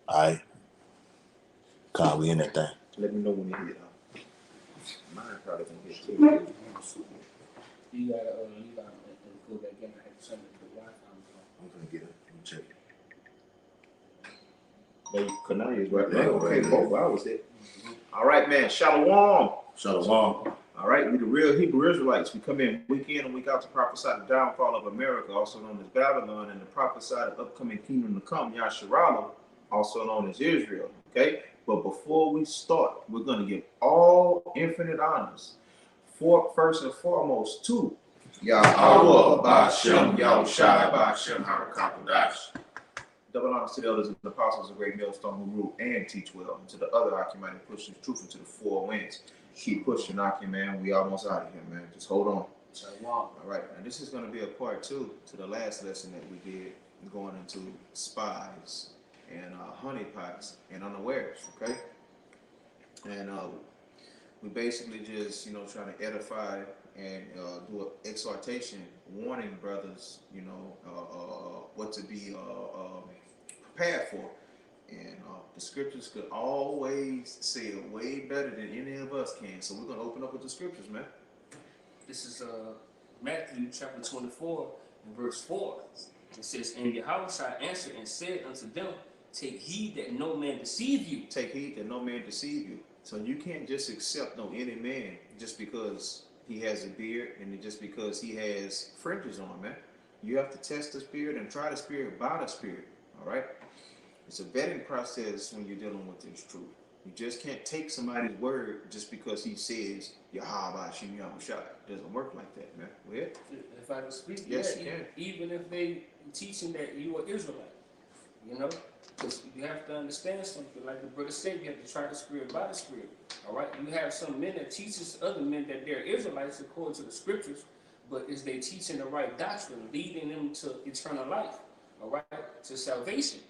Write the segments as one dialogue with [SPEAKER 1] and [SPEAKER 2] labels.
[SPEAKER 1] Alright. Kyle, we in that thing.
[SPEAKER 2] Let me know when you hit. Mine probably gonna hit too.
[SPEAKER 3] You gotta go back in and have to send it to the Wi-Fi.
[SPEAKER 1] I'm gonna get it. Let me check it.
[SPEAKER 2] Maybe Kanani is right there. Okay, both hours hit. All right, man. Shalom.
[SPEAKER 1] Shalom.
[SPEAKER 2] All right, we the real Hebrew Israelites. We come in week in and week out to prophesy the downfall of America, also known as Babylon, and to prophesy the upcoming kingdom to come, Yasharala, also known as Israel. Okay, but before we start, we're going to give all infinite honors, first and foremost, to
[SPEAKER 1] Yahweh Ba'Shem Yahushai Ba'Shem Harakapadash.
[SPEAKER 2] double honors to the elders and the apostles of Great Millstone who rule and teach well, and to the other Achaemenid pushing truth into the four winds. Keep pushing, Aki, man. We almost out of here, man. Just hold on. All right. Now, this is going to be a part 2 to the last lesson that we did, going into spies and honeypots and unawares, okay? And we basically just, trying to edify and do an exhortation, warning brothers, what to be prepared for. And the scriptures could always say it way better than any of us can. So we're going to open up with the scriptures, man.
[SPEAKER 3] This is Matthew chapter 24 and verse 4. It says, And Yahushua answered and said unto them, Take heed that no man deceive you.
[SPEAKER 2] Take heed that no man deceive you. So you can't just accept any man just because he has a beard and just because he has fringes on, man. You have to test the spirit and try the spirit by the spirit, all right? It's a vetting process when you're dealing with this truth. You just can't take somebody's word just because he says Yahweh Shem Yahushai. It doesn't work like that, man. Well,
[SPEAKER 3] if I can speak,
[SPEAKER 2] yes, you can.
[SPEAKER 3] Even if they teaching that you are Israelite, because you have to understand something. Like the brother said, you have to try the spirit by the spirit. All right, you have some men that teaches other men that they're Israelites according to the scriptures, but is they teaching the right doctrine, leading them to eternal life? All right, to salvation.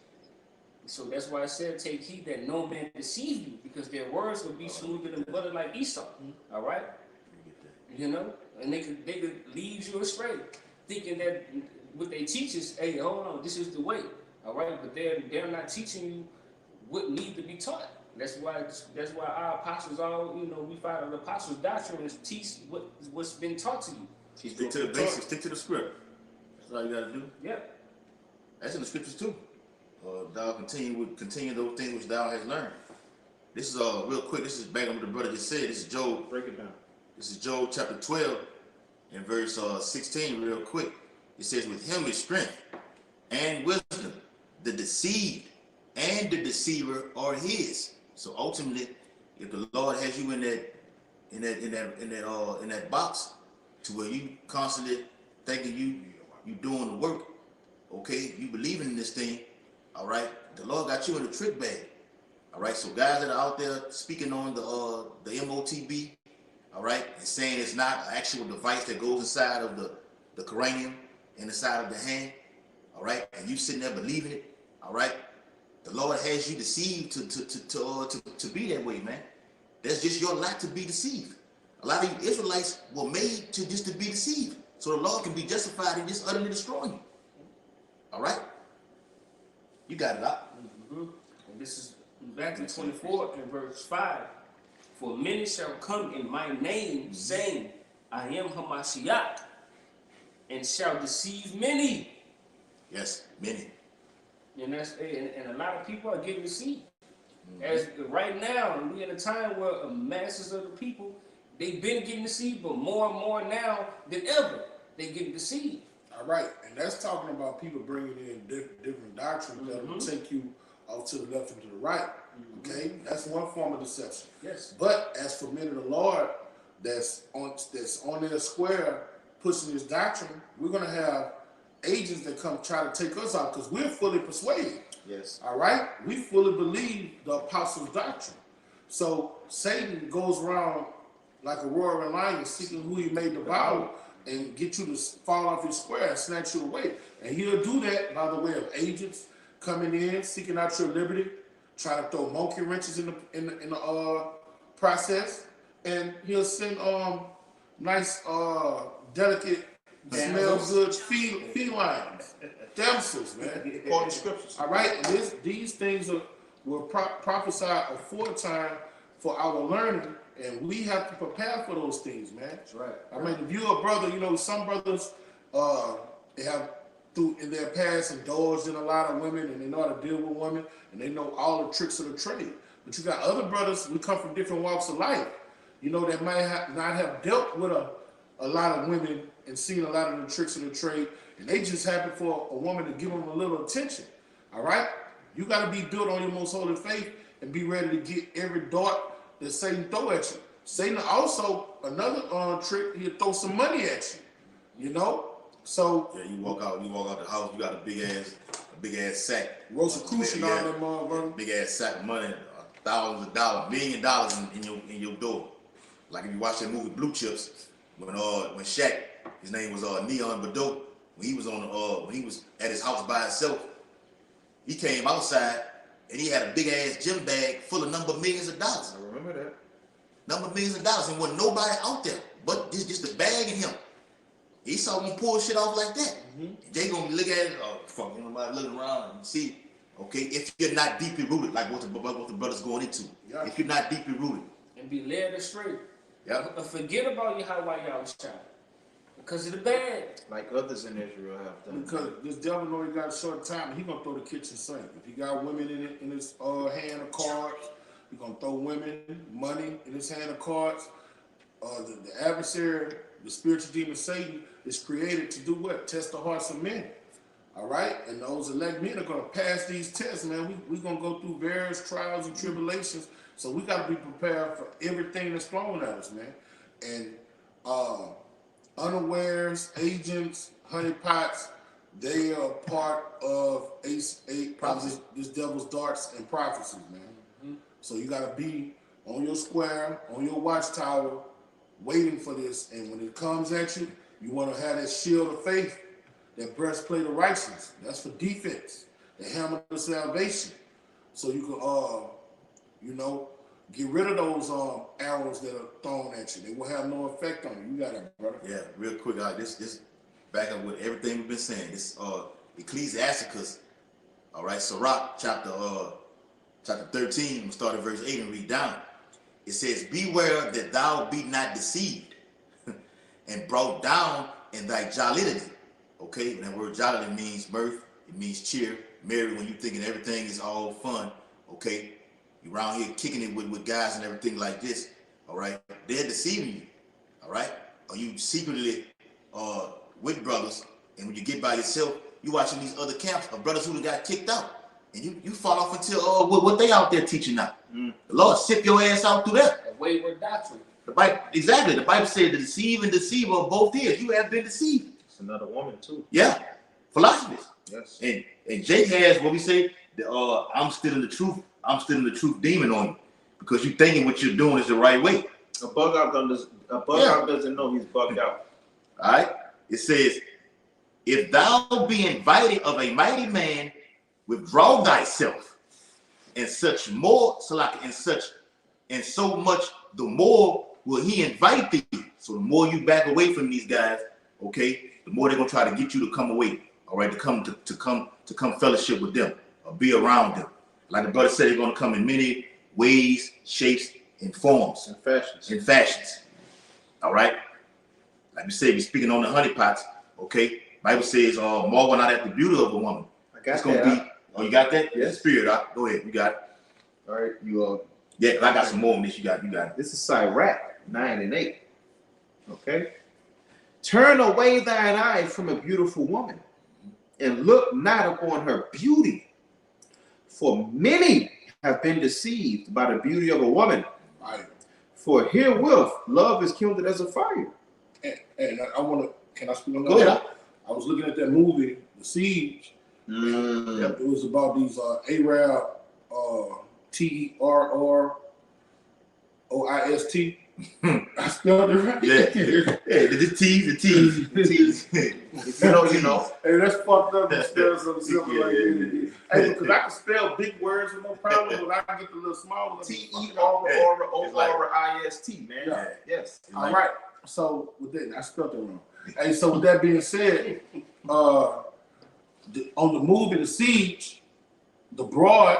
[SPEAKER 3] So that's why I said, take heed that no man deceive you, because their words will be smoother than butter like Esau. All right? And they could lead you astray, thinking that what they teach is, hey, hold on, this is the way. All right? But they're not teaching you what needs to be taught. That's why our apostles all, we follow the apostles' doctrine and teach what's been taught to you.
[SPEAKER 1] Stick to the basics, stick to the script. That's all you gotta do.
[SPEAKER 3] Yeah.
[SPEAKER 1] That's in the scriptures too. Thou continue those things which thou hast learned. This is real quick. This is back on what the brother just said. This is Job.
[SPEAKER 2] Break it down.
[SPEAKER 1] This is Job chapter 12 and verse 16. Real quick. It says, "With him is strength and wisdom. The deceived and the deceiver are his." So ultimately, if the Lord has you in that box, to where you constantly thinking you doing the work, okay, you believing in this thing. All right, the Lord got you in a trick bag. All right, so guys that are out there speaking on the MOTB, all right, and saying it's not an actual device that goes inside of the cranium and inside of the hand, all right, and you sitting there believing it, all right, the Lord has you deceived to be that way, man. That's just your lot to be deceived. A lot of you Israelites were made to be deceived, so the Lord can be justified in just utterly destroying you. All right. You got it up.
[SPEAKER 3] And this is Matthew 24 and verse 5. For many shall come in my name, saying, I am Hamashiach, and shall deceive many.
[SPEAKER 1] Yes, many.
[SPEAKER 3] And a lot of people are getting deceived. As right now, we're in a time where masses of the people, they've been getting deceived, but more and more now than ever, they getting deceived.
[SPEAKER 4] All right, and that's talking about people bringing in different doctrines that will take you off to the left and to the right. Okay, that's one form of deception.
[SPEAKER 3] Yes.
[SPEAKER 4] But as for men of the Lord, that's on their square pushing this doctrine, we're gonna have agents that come try to take us out because we're fully persuaded.
[SPEAKER 2] Yes.
[SPEAKER 4] All right, we fully believe the apostles' doctrine. So Satan goes around like a roaring lion, seeking who he may devour, and get you to fall off your square and snatch you away. And he'll do that by the way of agents coming in, seeking out your liberty, trying to throw monkey wrenches in the process, and he'll send nice delicate smell good felines, damsels, man.
[SPEAKER 2] According to scriptures.
[SPEAKER 4] All right, and these things were prophesied aforetime for our learning, and we have to prepare for those things, man.
[SPEAKER 3] That's right.
[SPEAKER 4] I mean, if you're a brother, you know, some brothers they have in their past indulged in a lot of women, and they know how to deal with women, and they know all the tricks of the trade. But you got other brothers, we come from different walks of life, you know, that might not have dealt with a lot of women and seen a lot of the tricks of the trade, and they just happen for a woman to give them a little attention. All right? You got to be built on your most holy faith and be ready to get every dart that Satan throw at you. Satan also, another trick, he'll throw some money at you, you know? So
[SPEAKER 1] yeah, you walk out the house, you got a big ass sack.
[SPEAKER 4] Rosicrucian on them, brother.
[SPEAKER 1] Big ass sack of money, thousands of dollars, $1 million in your door. Like if you watch that movie Blue Chips, when Shaq, his name was Neon Badeau, when he was when he was at his house by himself, he came outside and he had a big ass gym bag full of number millions of dollars.
[SPEAKER 2] I remember that.
[SPEAKER 1] Number millions of dollars, and wasn't nobody out there but just the bag and him. He saw him pull shit off like that. They gonna look at it, fuck, nobody looking around and see. Okay, if you're not deeply rooted, like what the brother's going into,
[SPEAKER 4] yeah.
[SPEAKER 1] If you're not deeply rooted,
[SPEAKER 3] And be led astray.
[SPEAKER 1] yeah.
[SPEAKER 3] Forget about your how white y'all was child. Because of the bad.
[SPEAKER 2] Like others in Israel have done.
[SPEAKER 4] Because this devil know he got a short time, he gonna throw the kitchen sink. If he got women in his hand of cards, he gonna throw women, money in his hand of cards. The adversary, the spiritual demon Satan, is created to do what? Test the hearts of men. All right? And those elect men are gonna pass these tests, man. We gonna go through various trials and tribulations. So we gotta be prepared for everything that's thrown at us, man. And unawares, agents, honeypots, they are part of this devil's darts and prophecies, man. So you gotta be on your square, on your watchtower, waiting for this. And when it comes at you, you want to have that shield of faith, that breastplate of righteousness. That's for defense. The helmet of salvation. So you can, you know, get rid of those arrows that are thrown at you. They will have no effect on you. You got it, brother.
[SPEAKER 1] Yeah, real quick, this back up with everything we've been saying. This Ecclesiasticus, all right, Sirach chapter 13, we'll start at verse 8 and read down. It says, beware that thou be not deceived and brought down in thy jollity. Okay, and that word jollity means mirth, it means cheer. Merry when you thinking everything is all fun. Okay, you around here kicking it with guys and everything like this. All right, they're deceiving you. All right, or you secretly with brothers, and when you get by yourself, you watching these other camps of brothers who got kicked out. And you fall off until what they out there teaching now. The Lord sip your ass out through that.
[SPEAKER 3] A wayward doctrine.
[SPEAKER 1] The Bible, exactly. The Bible said the deceive and deceiver are both ears. You have been deceived.
[SPEAKER 2] It's another woman too.
[SPEAKER 1] Yeah, philosophers.
[SPEAKER 2] Yes.
[SPEAKER 1] And Jake has what we say. I'm still in the truth. I'm still in the truth demon on you because you thinking what you're doing is the right way.
[SPEAKER 2] A bug out doesn't know he's bugged out.
[SPEAKER 1] All right. It says, if thou be invited of a mighty man, withdraw thyself, and such more, and so much the more will he invite thee. So the more you back away from these guys, okay, the more they're gonna try to get you to come away, all right, to come fellowship with them or be around them. Like the brother said, they're gonna come in many ways, shapes, and forms,
[SPEAKER 2] and fashions.
[SPEAKER 1] All right. Like we say, we're speaking on the honeypots. Okay, Bible says, marvel not at the beauty of a woman.
[SPEAKER 2] It's
[SPEAKER 1] gonna be. Oh, you got that?
[SPEAKER 2] Yes.
[SPEAKER 1] Spirit. Go ahead. You got it.
[SPEAKER 2] All right. You
[SPEAKER 1] Yeah, I got some more on this. You got it.
[SPEAKER 2] This is Sirach 9 and 8. Okay. Turn away thine eye from a beautiful woman, and look not upon her beauty. For many have been deceived by the beauty of a woman.
[SPEAKER 4] Right.
[SPEAKER 2] For herewith love is kindled as a fire.
[SPEAKER 4] And can I speak on that?
[SPEAKER 1] Go ahead.
[SPEAKER 4] I was looking at that movie, The Siege. It was about these Arab terrorist. I spelled it right.
[SPEAKER 1] Yeah, the tease.
[SPEAKER 2] You know.
[SPEAKER 4] Hey, that's fucked up to spell something simple like that. Hey, because I can spell big words with no problem, but I can get the little small ones.
[SPEAKER 2] Terrorist, man.
[SPEAKER 4] Yeah.
[SPEAKER 2] Yes.
[SPEAKER 4] All right. So with that, I spelled it wrong. And so with that being said, on the move in the siege, the broad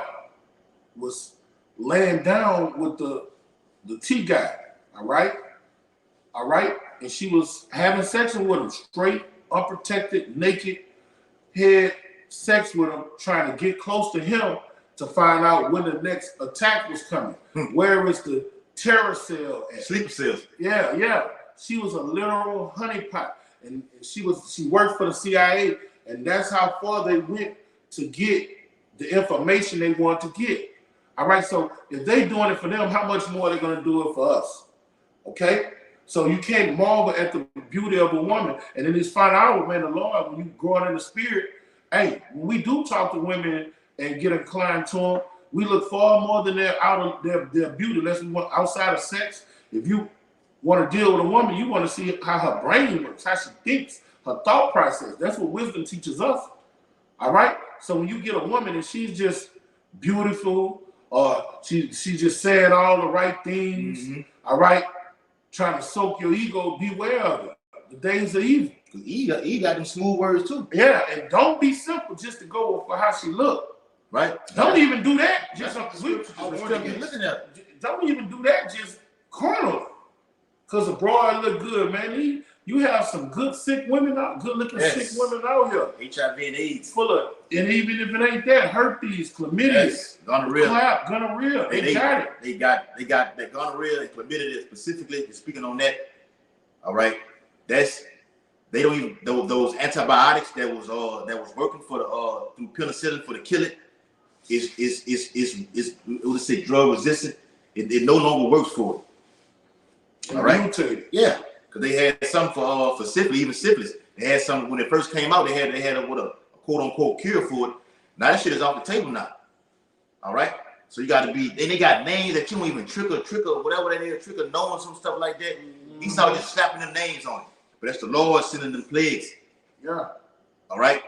[SPEAKER 4] was laying down with the T guy, all right, and she was having sex with him, straight, unprotected, naked, had sex with him, trying to get close to him to find out when the next attack was coming. Where is the terror cell at?
[SPEAKER 1] Sleeper cells.
[SPEAKER 4] Yeah. She was a literal honeypot, and she worked for the CIA, and that's how far they went to get the information they want to get. All right, so if they doing it for them, how much more are they going to do it for us? Okay, so you can't marvel at the beauty of a woman. And in this final hour, man, the Lord, when you growing in the spirit, hey, when we do talk to women and get inclined to them, we look far more than their beauty. Unless we want outside of sex. If you want to deal with a woman, you want to see how her brain works, how she thinks, her thought process. That's what wisdom teaches us. All right. So when you get a woman and she's just beautiful, or she's just saying all the right things, all right, trying to soak your ego, beware of it. The days are evil.
[SPEAKER 1] He got them smooth words too.
[SPEAKER 4] Yeah, and don't be simple just to go for how she look.
[SPEAKER 1] Right.
[SPEAKER 4] Don't even do that. Just don't even do that. Just carnal. Cause the broad look good, man. You have some good sick women out, good looking sick women out here.
[SPEAKER 1] HIV and AIDS.
[SPEAKER 4] Full of, and even if it ain't that, herpes, chlamydia, gonorrhea. They got it.
[SPEAKER 1] They got that gonorrhea and chlamydia specifically. Speaking on that, all right. They don't even those antibiotics that was working for the through penicillin for the kill it is let's say drug resistant. It no longer works for it. All right.
[SPEAKER 4] Mutated.
[SPEAKER 1] Yeah, because they had some for syphilis, even syphilis. They had some when it first came out. They had a quote unquote cure for it. Now that shit is off the table now. All right. So you got to be. Then they got names that you don't even trigger whatever that is, trigger knowing some stuff like that. He started just slapping them names on it. But that's the Lord sending them plagues.
[SPEAKER 4] Yeah.
[SPEAKER 1] All right.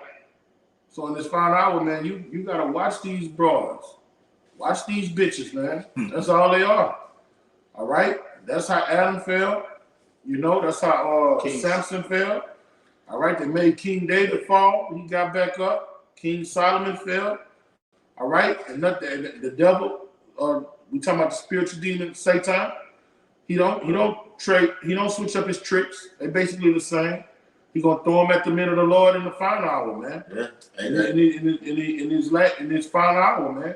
[SPEAKER 4] So in this final hour, man, you gotta watch these broads. Watch these bitches, man. That's all they are. All right. That's how Adam fell. You know, that's how Samson fell. All right. They made King David fall. He got back up. King Solomon fell. All right. And the devil, we talking about the spiritual demon, Satan. He don't switch up his tricks. They basically the same. He gonna throw them at the men of the Lord in the final hour, man. Yeah. In his final hour, man.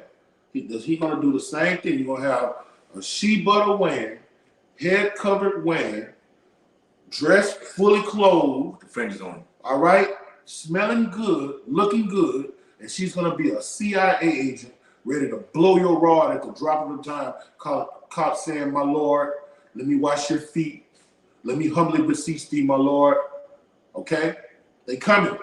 [SPEAKER 4] He gonna do the same thing. You're gonna have a she butter wearing, head covered wearing, dressed fully clothed.
[SPEAKER 1] The fringes on.
[SPEAKER 4] All right, smelling good, looking good, and she's gonna be a CIA agent ready to blow your rod at the drop of a dime. Caught saying, "My Lord, let me wash your feet. Let me humbly beseech thee, my Lord." Okay, they coming.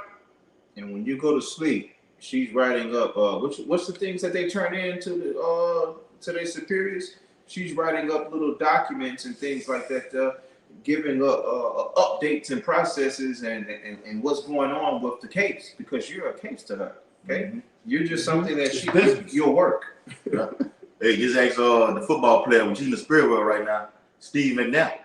[SPEAKER 2] And when you go to sleep, she's writing up. What's the things that they turn in to their superiors? She's writing up little documents and things like that, giving updates and processes and what's going on with the case, because you're a case to her. Okay, you're just something that your work.
[SPEAKER 1] Yeah. Hey, just ask the football player, which he's in the spirit world right now, Steve McNabb.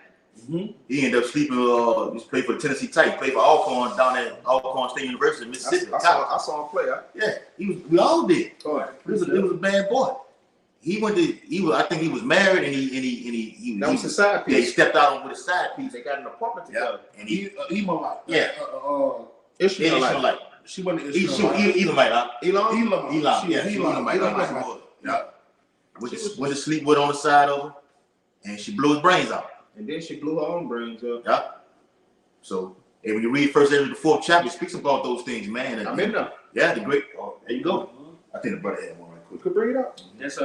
[SPEAKER 1] He ended up sleeping. He played for the Tennessee Titans. Played for Alcorn down at Alcorn State University, Mississippi.
[SPEAKER 2] I saw him play.
[SPEAKER 1] Yeah, we all did.
[SPEAKER 2] All right.
[SPEAKER 1] He was a bad boy. I think he was married, and he
[SPEAKER 2] that was his side piece.
[SPEAKER 1] Yeah, he stepped out with his side piece.
[SPEAKER 2] They got an apartment together.
[SPEAKER 1] Yeah. And he
[SPEAKER 4] Elamite.
[SPEAKER 1] Yeah.
[SPEAKER 4] Ishmaelite. She wasn't Ishmaelite.
[SPEAKER 1] Elamite.
[SPEAKER 4] Elam.
[SPEAKER 1] Yeah, she was Elamite. Yeah. Went to sleep with on the side of her, and she blew his brains out.
[SPEAKER 2] And then she blew her own brains up.
[SPEAKER 1] Yeah. So, hey, when you read First Ezra, the 4th chapter, it speaks about those things, man. And,
[SPEAKER 2] I'm in there.
[SPEAKER 1] Yeah, the great. Oh, there you go. I think the brother had one right quick.
[SPEAKER 2] Could bring it up.
[SPEAKER 3] That's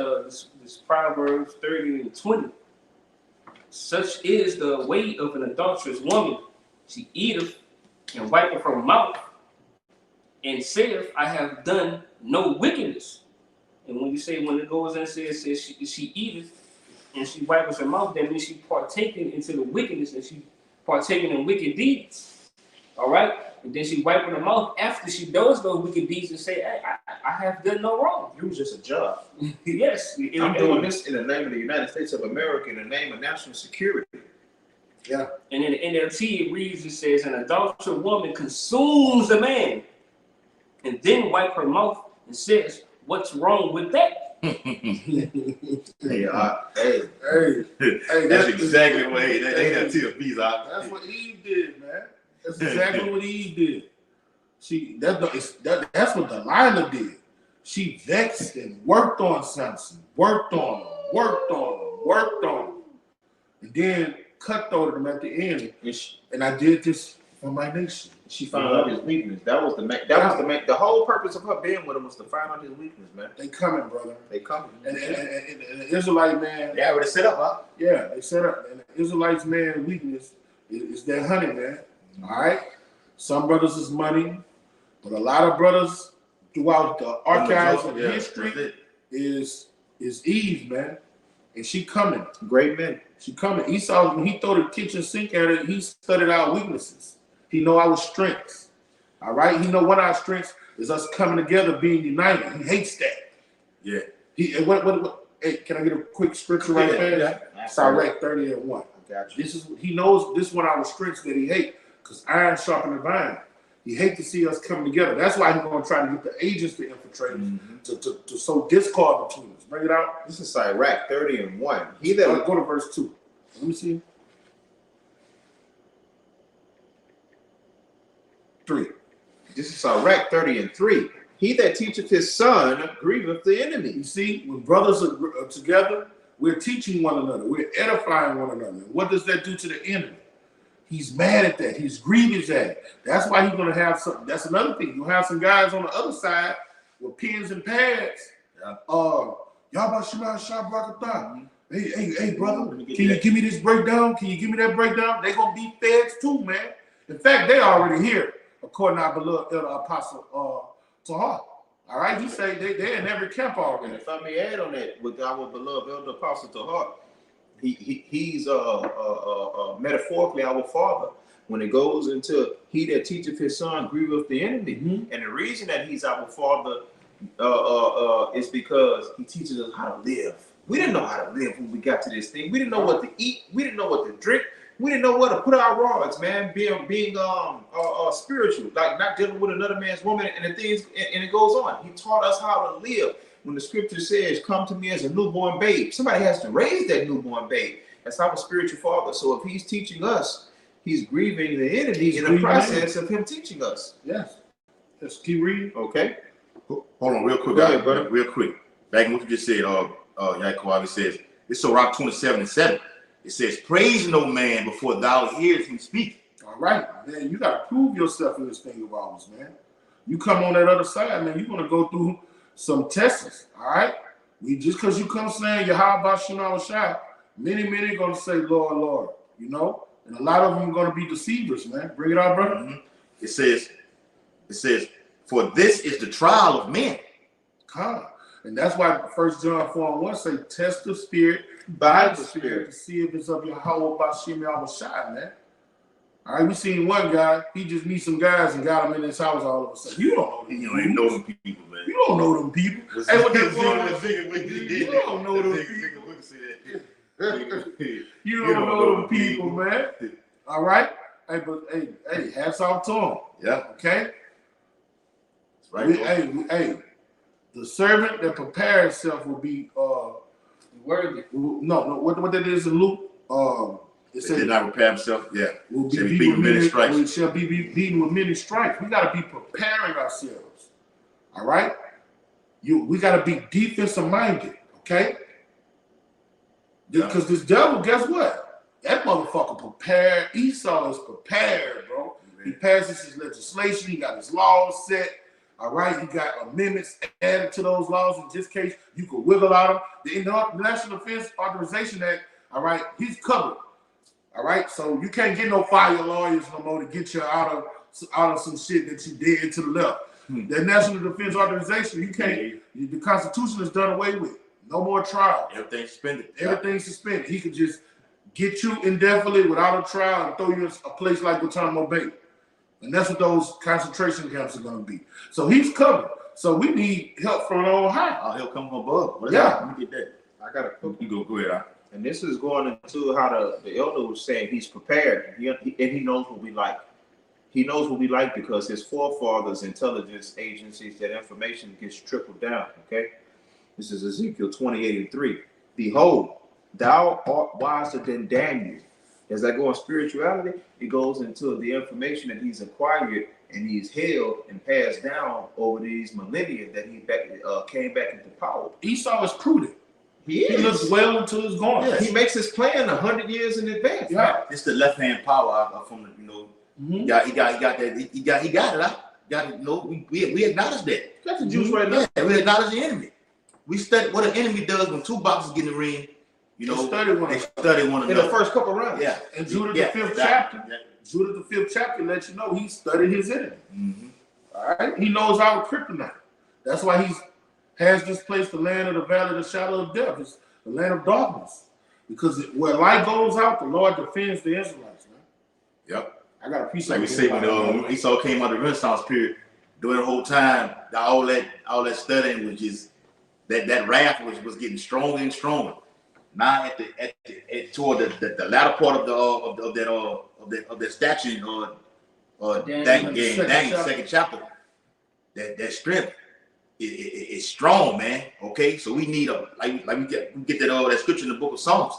[SPEAKER 3] this Proverbs 30 and 20. Such is the way of an adulterous woman. She eateth and wipeth her mouth, and saith, I have done no wickedness. And when it goes and says she eateth and she wipes her mouth, that means she partaking into the wickedness, and she partaking in wicked deeds. All right? And then she wiping her mouth after she does those wicked deeds and say, hey, I have done no wrong.
[SPEAKER 2] You was just a job.
[SPEAKER 3] Yes.
[SPEAKER 2] I'm doing this in the name of the United States of America, in the name of national security.
[SPEAKER 4] Yeah.
[SPEAKER 3] And in the NLT, it reads, it says, an adulterous woman consumes a man and then wipe her mouth and says, what's wrong with that?
[SPEAKER 2] Hey,
[SPEAKER 1] That's exactly what they tell peace out.
[SPEAKER 4] That's what Eve did, man. That's exactly what Eve did. That's what Delilah did. She vexed and worked on Samson, worked on him, and then cutthroated him at the end. And I did this for my nation.
[SPEAKER 2] She found out his weakness. That was the main. The whole purpose of her being with him was to find out his weakness, man.
[SPEAKER 4] They coming, brother.
[SPEAKER 2] They coming.
[SPEAKER 4] And the Israelite man.
[SPEAKER 1] They already set up, huh?
[SPEAKER 4] Yeah, they set up. And the Israelites man weakness is their honey, man. All right. Some brothers is money, but a lot of brothers throughout the archives of history is Eve, man. And she coming.
[SPEAKER 2] Great men.
[SPEAKER 4] She coming. Esau, when he threw the kitchen sink at her, he studied our weaknesses. He know our strengths. All right? He know one of our strengths is us coming together, being united. He hates that.
[SPEAKER 1] Yeah.
[SPEAKER 4] Hey, can I get a quick scripture right there?
[SPEAKER 2] Yeah.
[SPEAKER 4] Sirach 30:1.
[SPEAKER 2] Got you.
[SPEAKER 4] He knows this one of our strengths that he hates, because iron sharpens iron. He hates to see us come together. That's why he's going to try to get the agents to infiltrate us, to sow discord between us. Bring it out.
[SPEAKER 2] This is Sirach 30:1. He
[SPEAKER 4] Go
[SPEAKER 2] that
[SPEAKER 4] to verse 2. Let me see. 3.
[SPEAKER 2] This is Sirach 30:3. He that teacheth his son grieveth the enemy.
[SPEAKER 4] You see, when brothers are together, we're teaching one another. We're edifying one another. What does that do to the enemy? He's mad at that. He's grievous at it. That's why he's going to have some. That's another thing. You'll have some guys on the other side with pens and pads. Y'all Hey, brother, can you give me this breakdown? Can you give me that breakdown? They're going to be feds too, man. In fact, they already here, according to our beloved elder apostle Tahar. All right, he say they're in every camp already.
[SPEAKER 2] And if I may add on that, with our beloved elder apostle Tahar, he's metaphorically our father. When it goes into he that teacheth his son grieveth the enemy, and the reason that he's our father is because he teaches us how to live. We didn't know how to live when we got to this thing. We didn't know what to eat. We didn't know what to drink. We didn't know where to put our rods, man. Being spiritual, like not dealing with another man's woman and the things, and it goes on. He taught us how to live. When the scripture says, "Come to me as a newborn babe," somebody has to raise that newborn babe. That's our spiritual father. So if he's teaching us, he's grieving the enemy in the process of him teaching us.
[SPEAKER 4] Yes. Let's keep reading.
[SPEAKER 2] Okay.
[SPEAKER 1] Hold on, real quick,
[SPEAKER 2] Go ahead, brother.
[SPEAKER 1] real quick. Back in what you just said, Yaakov says, it's so Rock 27:7. It says, "Praise no man before thou hearest him speak."
[SPEAKER 4] All right, man. You got to prove yourself in this thing of ours, man. You come on that other side, man. You're gonna go through some tests. All right. Just because you come saying Yahweh Shema Shai, many gonna say, "Lord, Lord," you know, and a lot of them are gonna be deceivers, man. Bring it out, brother.
[SPEAKER 1] It says, "For this is the trial of men."
[SPEAKER 4] Come. And that's why 1 John 4:1 say, "Test the spirit
[SPEAKER 2] By the spirit
[SPEAKER 4] to see if it's of Yahweh Bashim Yahushai," man. All right, we seen one guy, he just meet some guys and got them in his house all of a sudden. You don't know them.
[SPEAKER 1] You don't even know them people, man.
[SPEAKER 4] You don't know them people. Hey, what that
[SPEAKER 1] You
[SPEAKER 4] don't know them people. You don't know them people, man. All right? Hey, but hey, hats off to them.
[SPEAKER 1] Yeah.
[SPEAKER 4] Okay?
[SPEAKER 1] That's right.
[SPEAKER 4] Hey, the servant that prepares himself will be
[SPEAKER 3] Worthy.
[SPEAKER 4] No, what that is in Luke, it says
[SPEAKER 1] did not prepare himself. Yeah.
[SPEAKER 4] will
[SPEAKER 1] Shall
[SPEAKER 4] be
[SPEAKER 1] be beaten with many stripes.
[SPEAKER 4] We shall be beaten with many stripes. We got to be preparing ourselves. All right? We got to be defensive minded, okay? Because this devil, guess what? That motherfucker prepared. Esau is prepared, bro. He passes his legislation. He got his laws set. All right, he got amendments added to those laws. In this case, you could wiggle out them. The National Defense Authorization Act, all right, he's covered. All right, so you can't get no fire lawyers no more to get you out of some shit that you did to the left. The National Defense Authorization, you can't. The Constitution is done away with. No more trials.
[SPEAKER 1] Everything's suspended.
[SPEAKER 4] Everything's suspended. He could just get you indefinitely without a trial and throw you in a place like Guantanamo Bay. And that's what those concentration camps are going to be. So he's covered. So we need help from on high.
[SPEAKER 1] I'll help come from above. What is
[SPEAKER 4] Yeah.
[SPEAKER 1] that? Let me get that.
[SPEAKER 2] I got a quick.
[SPEAKER 1] You go ahead.
[SPEAKER 2] And this is going into how the elder was saying he's prepared. And he knows what we like. He knows what we like because his forefathers, intelligence agencies, that information gets trickled down. Okay, this is Ezekiel 28:3. Behold, thou art wiser than Daniel. As I go in spirituality, it goes into the information that he's acquired and he's held and passed down over these millennia that he came back into power.
[SPEAKER 4] Esau is prudent. He looks well until it's gone.
[SPEAKER 1] Yes.
[SPEAKER 2] He makes his plan 100 years in advance.
[SPEAKER 4] Yeah.
[SPEAKER 1] It's the left hand power from the, you know. He got that. He got it. Got it. No, we acknowledge that.
[SPEAKER 4] That's the juice right now.
[SPEAKER 1] Yeah, we acknowledge the enemy. We study what an enemy does when two boxers get in the ring. You know, they study one another.
[SPEAKER 2] In the first couple rounds.
[SPEAKER 1] Yeah.
[SPEAKER 4] And Judah the fifth chapter.
[SPEAKER 1] Yeah.
[SPEAKER 4] Judah the fifth chapter lets you know he studied his enemy.
[SPEAKER 1] Mm-hmm.
[SPEAKER 4] All right, he knows our kryptonite. That's why he has this place, the land of the valley of the shadow of death. It's the land of darkness. Because where light goes out, the Lord defends the Israelites, man.
[SPEAKER 1] Yep.
[SPEAKER 4] I got a piece
[SPEAKER 1] Like
[SPEAKER 4] of
[SPEAKER 1] we say when Esau came out of the Renaissance period, during the whole time, all that studying was just that wrath was getting stronger and stronger. Now toward the latter part of that statue Daniel second chapter, that strength is strong, man. Okay, so we need we get that scripture in the book of Psalms.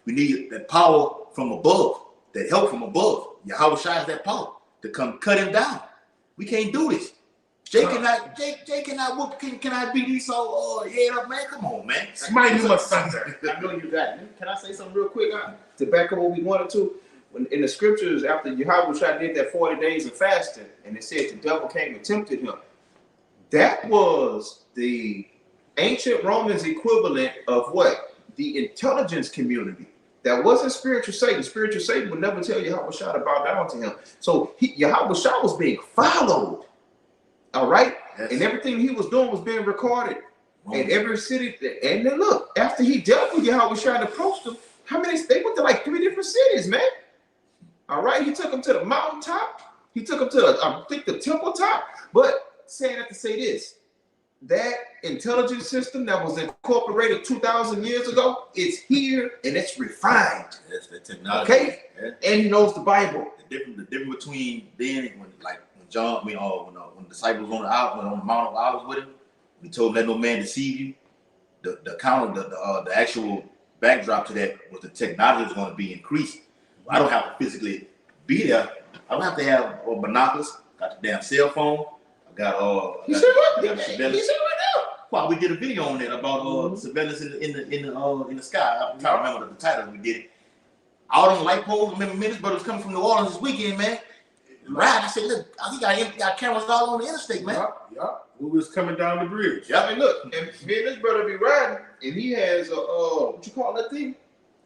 [SPEAKER 1] We need that power from above, that help from above. Yahweh shines that power to come cut him down. We can't do this. Jay cannot whoop. Can I beat Esau? Oh, yeah, man, come on, man.
[SPEAKER 4] Smite him asunder.
[SPEAKER 2] I know you got it. Can I say something real quick to back up what we wanted to? When in the scriptures, after Yahweh did that 40 days of fasting, and it said the devil came and tempted him. That was the ancient Romans equivalent of what? The intelligence community. That wasn't spiritual Satan. Spiritual Satan would never tell Yahweh to bow down to him. So Yahweh was being followed. All right?
[SPEAKER 1] Yes.
[SPEAKER 2] And everything he was doing was being recorded.
[SPEAKER 1] Romans.
[SPEAKER 2] And every city, and then look, after he dealt with Yahweh to approach them, how many? They went to like 3 different cities, man. All right? He took them to the mountaintop. He took them to, I think, the temple top. But saying that to say this, that intelligence system that was incorporated 2,000 years ago is here and it's refined.
[SPEAKER 1] Yes, the technology.
[SPEAKER 2] Okay,
[SPEAKER 1] Yeah.
[SPEAKER 2] and he knows the Bible.
[SPEAKER 1] The difference between then and when John, when the disciples on the Mount of Olives with him, we told him, let no man deceive you. The counter, the actual backdrop to that was the technology was going to be increased. I don't have to physically be there. I don't have to have binoculars. Got the damn cell phone. I got surveillance. Well, we did a video on that about surveillance in the sky. I'm trying to remember the title we did it. All them light poles. Remember, Minutes Brother was coming from New Orleans this weekend, man. Right, I said, look, he got cameras all on the interstate, man.
[SPEAKER 4] Yup. We was coming down the bridge.
[SPEAKER 2] Yeah, I mean, look, and me and this brother be riding, and he has a what you call that thing?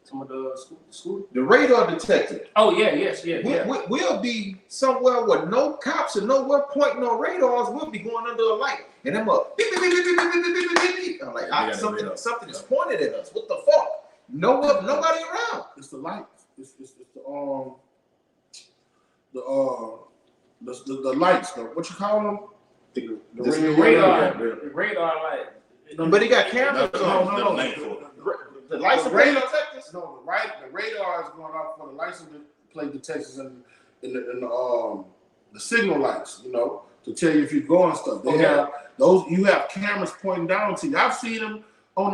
[SPEAKER 3] Some of the school.
[SPEAKER 2] The radar detector.
[SPEAKER 3] Oh yeah, yes, yeah.
[SPEAKER 2] We'll be somewhere with no cops and nowhere pointing no radars. We'll be going under a light, and I'm up. Beep, beep, beep, beep, beep, beep, beep, beep, beep. I'm like, something is pointed at us. What the fuck? Nobody around.
[SPEAKER 4] It's the lights. It's the lights. What you call them?
[SPEAKER 3] The radar light.
[SPEAKER 2] But he got cameras on.
[SPEAKER 4] No.
[SPEAKER 2] The license plate detectors.
[SPEAKER 4] No, the radar is going off for the license plate detectors and the signal lights. You know, to tell you if you're going stuff. They have those. You have cameras pointing down to you. I've seen them on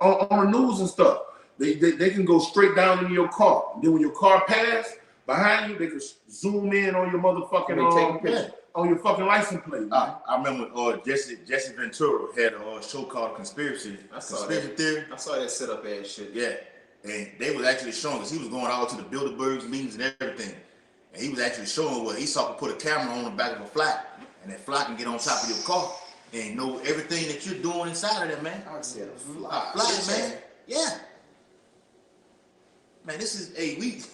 [SPEAKER 4] the news and stuff. They can go straight down into your car. And then when your car passes behind you, they can zoom in on your motherfucking on your fucking license plate.
[SPEAKER 1] I remember Jesse Ventura had a show called Conspiracy Theory.
[SPEAKER 2] I saw that set up ass shit.
[SPEAKER 1] Yeah, and they was actually showing because he was going out to the Bilderbergs meetings and everything, and he was actually showing where Esau could put a camera on the back of a fly, and that fly can get on top of your car and know everything that you're doing inside of that, man.
[SPEAKER 2] I said a
[SPEAKER 1] Fly, man. Yeah. Man, this is we.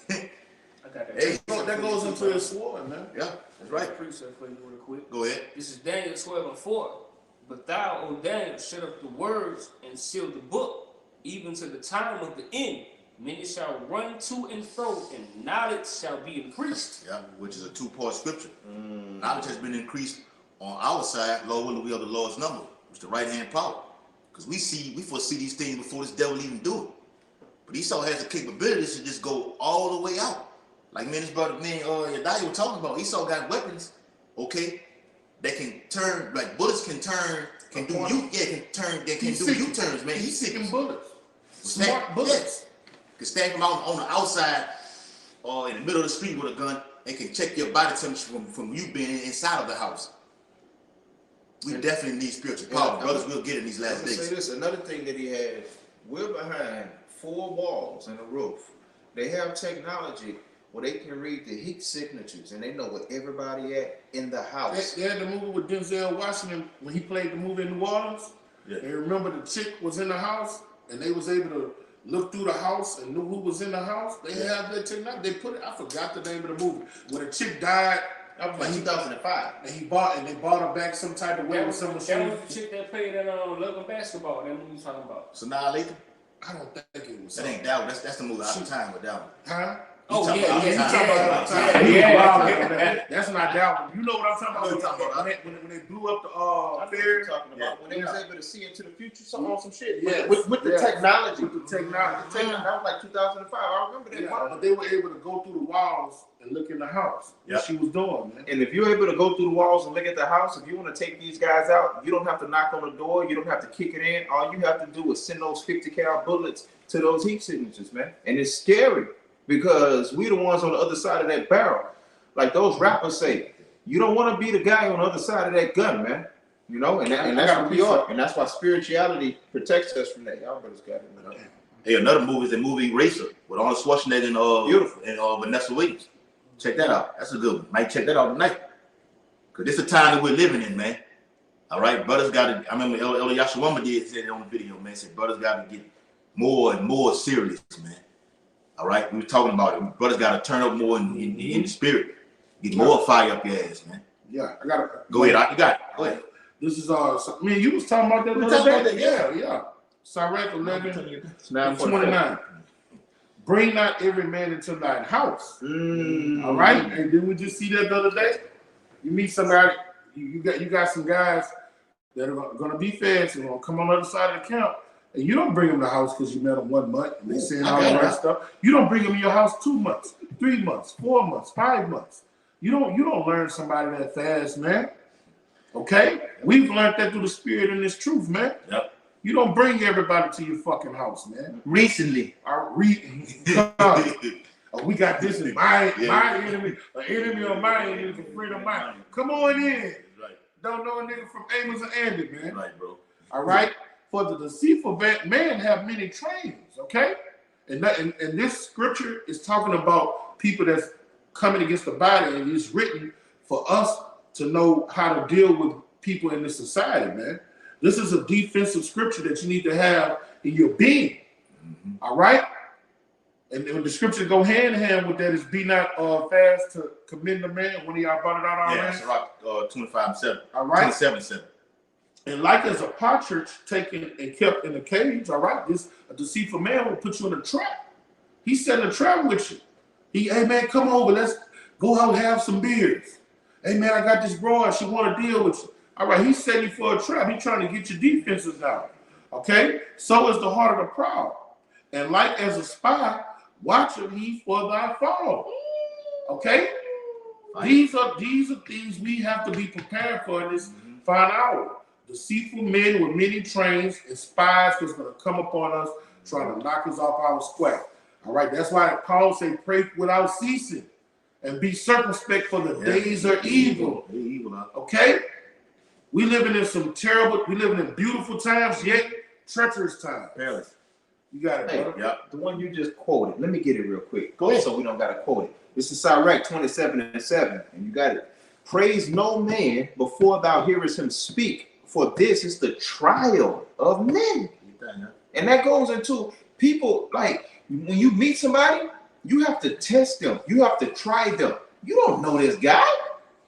[SPEAKER 4] Hey, that goes into his sword, man.
[SPEAKER 1] Yeah, that's right.
[SPEAKER 3] Precept for you real quick.
[SPEAKER 1] Go ahead.
[SPEAKER 3] This is Daniel 12:4. But thou, O Daniel, shut up the words and seal the book, even to the time of the end. Many shall run to and fro, and knowledge shall be increased.
[SPEAKER 1] Yeah, which is a 2-part scripture. Knowledge has been increased on our side. Lord willing, we are the Lord's number, which is the right hand power. Because we foresee these things before this devil even do it. But Esau has the capabilities to just go all the way out. Like me and his brother, Yadai were talking about. Esau got weapons, okay, that can turn, like bullets can turn, can do U-turns, man.
[SPEAKER 4] He's seeking bullets.
[SPEAKER 1] Smart bullets. Can stand from out on the outside or in the middle of the street with a gun and can check your body temperature from you being inside of the house. We definitely need spiritual power. Brothers, we'll get in these last days.
[SPEAKER 2] Say this, another thing that he has, we're behind 4 walls and a roof. They have technology where they can read the heat signatures and they know where everybody at in the house.
[SPEAKER 4] They had the movie with Denzel Washington when he played the movie in New Orleans.
[SPEAKER 1] Yeah.
[SPEAKER 4] They remember the chick was in the house and they was able to look through the house and knew who was in the house. They have that technology. They put it, I forgot the name of the movie. When a chick died,
[SPEAKER 1] That was like 2005.
[SPEAKER 4] and they bought her back some type of way with some machine.
[SPEAKER 3] That was the chick that played in Love Basketball. That movie you talking about?
[SPEAKER 1] So now later,
[SPEAKER 4] I don't think it was.
[SPEAKER 1] that ain't that. That's the movie out of time with that one.
[SPEAKER 4] Huh?
[SPEAKER 3] Oh
[SPEAKER 1] talking
[SPEAKER 3] yeah,
[SPEAKER 1] about
[SPEAKER 3] yeah,
[SPEAKER 1] outside.
[SPEAKER 3] yeah.
[SPEAKER 4] That's not that one. You know what I'm talking
[SPEAKER 1] I know what you're
[SPEAKER 4] about?
[SPEAKER 1] talking about.
[SPEAKER 4] When they blew up the
[SPEAKER 2] I know what
[SPEAKER 4] fair.
[SPEAKER 2] you're talking about. When they was able to see into the future, some shit.
[SPEAKER 4] Yes.
[SPEAKER 2] With the
[SPEAKER 4] Yes.
[SPEAKER 2] technology.
[SPEAKER 4] With the technology.
[SPEAKER 2] That was like 2005. I remember that.
[SPEAKER 4] Yeah, but they were able to go through the walls and look in the house.
[SPEAKER 1] Yep.
[SPEAKER 4] What she was doing, man.
[SPEAKER 2] And if you're able to go through the walls and look at the house, if you want to take these guys out, you don't have to knock on the door. You don't have to kick it in. All you have to do is send those 50 cal bullets to those heat signatures, man. And it's scary because we the ones on the other side of that barrel. Like those rappers say, you don't want to be the guy on the other side of that gun, man. You know, and that's what we are. And that's why spirituality protects us from that. Y'all brothers got it, man.
[SPEAKER 1] Hey, another movie is the movie Racer with Arnold Schwarzenegger and
[SPEAKER 2] Beautiful.
[SPEAKER 1] and Vanessa Williams. Check that out. That's a good one. Might check that out tonight. Cause this is a time that we're living in, man. All right, brothers got to. I remember Elder Yashawama did say it on the video, man. Said brothers got to get more and more serious, man. All right, we were talking about it. Brothers got to turn up more in the spirit. Get more fire up your ass, man.
[SPEAKER 4] Yeah, I got to
[SPEAKER 1] Go ahead, you got it. Go ahead.
[SPEAKER 4] This is man, you was talking about that the other day. Yeah. Sirach 11:29. Bring not every man into thine house. All right, and then we just see that the other day. You meet somebody, you got some guys that are gonna be fast and gonna come on the other side of the camp, and you don't bring them to the house because you met them 1 month and they saying all the right stuff. You don't bring them in your house 2 months, 3 months, 4 months, 5 months. You don't learn somebody that fast, man. Okay, we've learned that through the spirit and this truth, man.
[SPEAKER 1] Yep.
[SPEAKER 4] You don't bring everybody to your fucking house, man.
[SPEAKER 1] Recently.
[SPEAKER 4] We got this in my enemy, an enemy of my enemy is a friend of mine. Come on in.
[SPEAKER 1] Right.
[SPEAKER 4] Don't know a nigga from Amos and Andy, man.
[SPEAKER 1] Right, bro.
[SPEAKER 4] All right. For the deceitful man have many trains. Okay. And this scripture is talking about people that's coming against the body, and it's written for us to know how to deal with people in this society, man. This is a defensive scripture that you need to have in your being. All right? And when the scriptures go hand in hand with that is be not fast to commend the man. When y'all brought it out already?
[SPEAKER 1] Yeah, it's about 25-7.
[SPEAKER 4] All right.
[SPEAKER 1] 27-7.
[SPEAKER 4] And like as a partridge taken and kept in a cage, all right, a deceitful man will put you in a trap. He's setting a trap with you. Hey man, come over, let's go out and have some beers. Hey man, I got this broad, she want to deal with you. All right, he's setting you for a trap. He's trying to get your defenses down. Okay? So is the heart of the proud. And like as a spy, watching he for thy fall. Okay? These are things we have to be prepared for in this final hour. Deceitful men with many trains and spies that's going to come upon us trying to knock us off our square. All right, that's why Paul say pray without ceasing and be circumspect for the days are evil. Okay? We living in beautiful times, yet treacherous times.
[SPEAKER 1] Perilous.
[SPEAKER 4] You got it, brother.
[SPEAKER 1] Yeah.
[SPEAKER 2] The one you just quoted, let me get it real quick.
[SPEAKER 1] Go ahead.
[SPEAKER 2] So we don't got to quote it. This is Sirach 27:7, and you got it. Praise no man before thou hearest him speak, for this is the trial of men. And that goes into people, like when you meet somebody, you have to test them. You have to try them. You don't know this guy.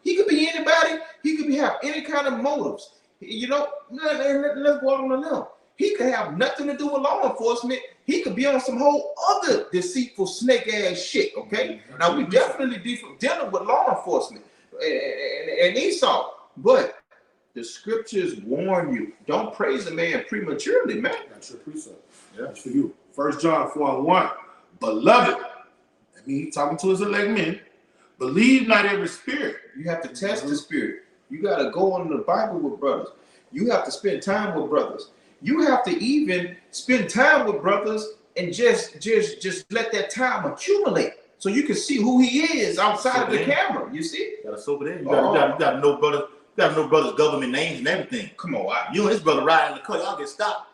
[SPEAKER 2] He could be anybody. He could have any kind of motives. You know, let's go on a limb. He could have nothing to do with law enforcement. He could be on some whole other deceitful snake ass shit. Okay. Now we definitely dealing with law enforcement and Esau, but The scriptures warn you. Don't praise a man prematurely, man.
[SPEAKER 4] That's your precept.
[SPEAKER 2] Yeah.
[SPEAKER 4] That's for you. 1 John 4:1. Beloved, that means he's talking to his elect men. Believe not every spirit.
[SPEAKER 2] You have to test the spirit. You got to go on the Bible with brothers. You have to spend time with brothers. You have to even spend time with brothers and just let that time accumulate so you can see who he is outside of the camera. You see?
[SPEAKER 1] You gotta sober in. You gotta know brothers. You gotta know brothers' government names and everything.
[SPEAKER 2] Come on, wow.
[SPEAKER 1] You and this brother riding in the car, y'all get stopped.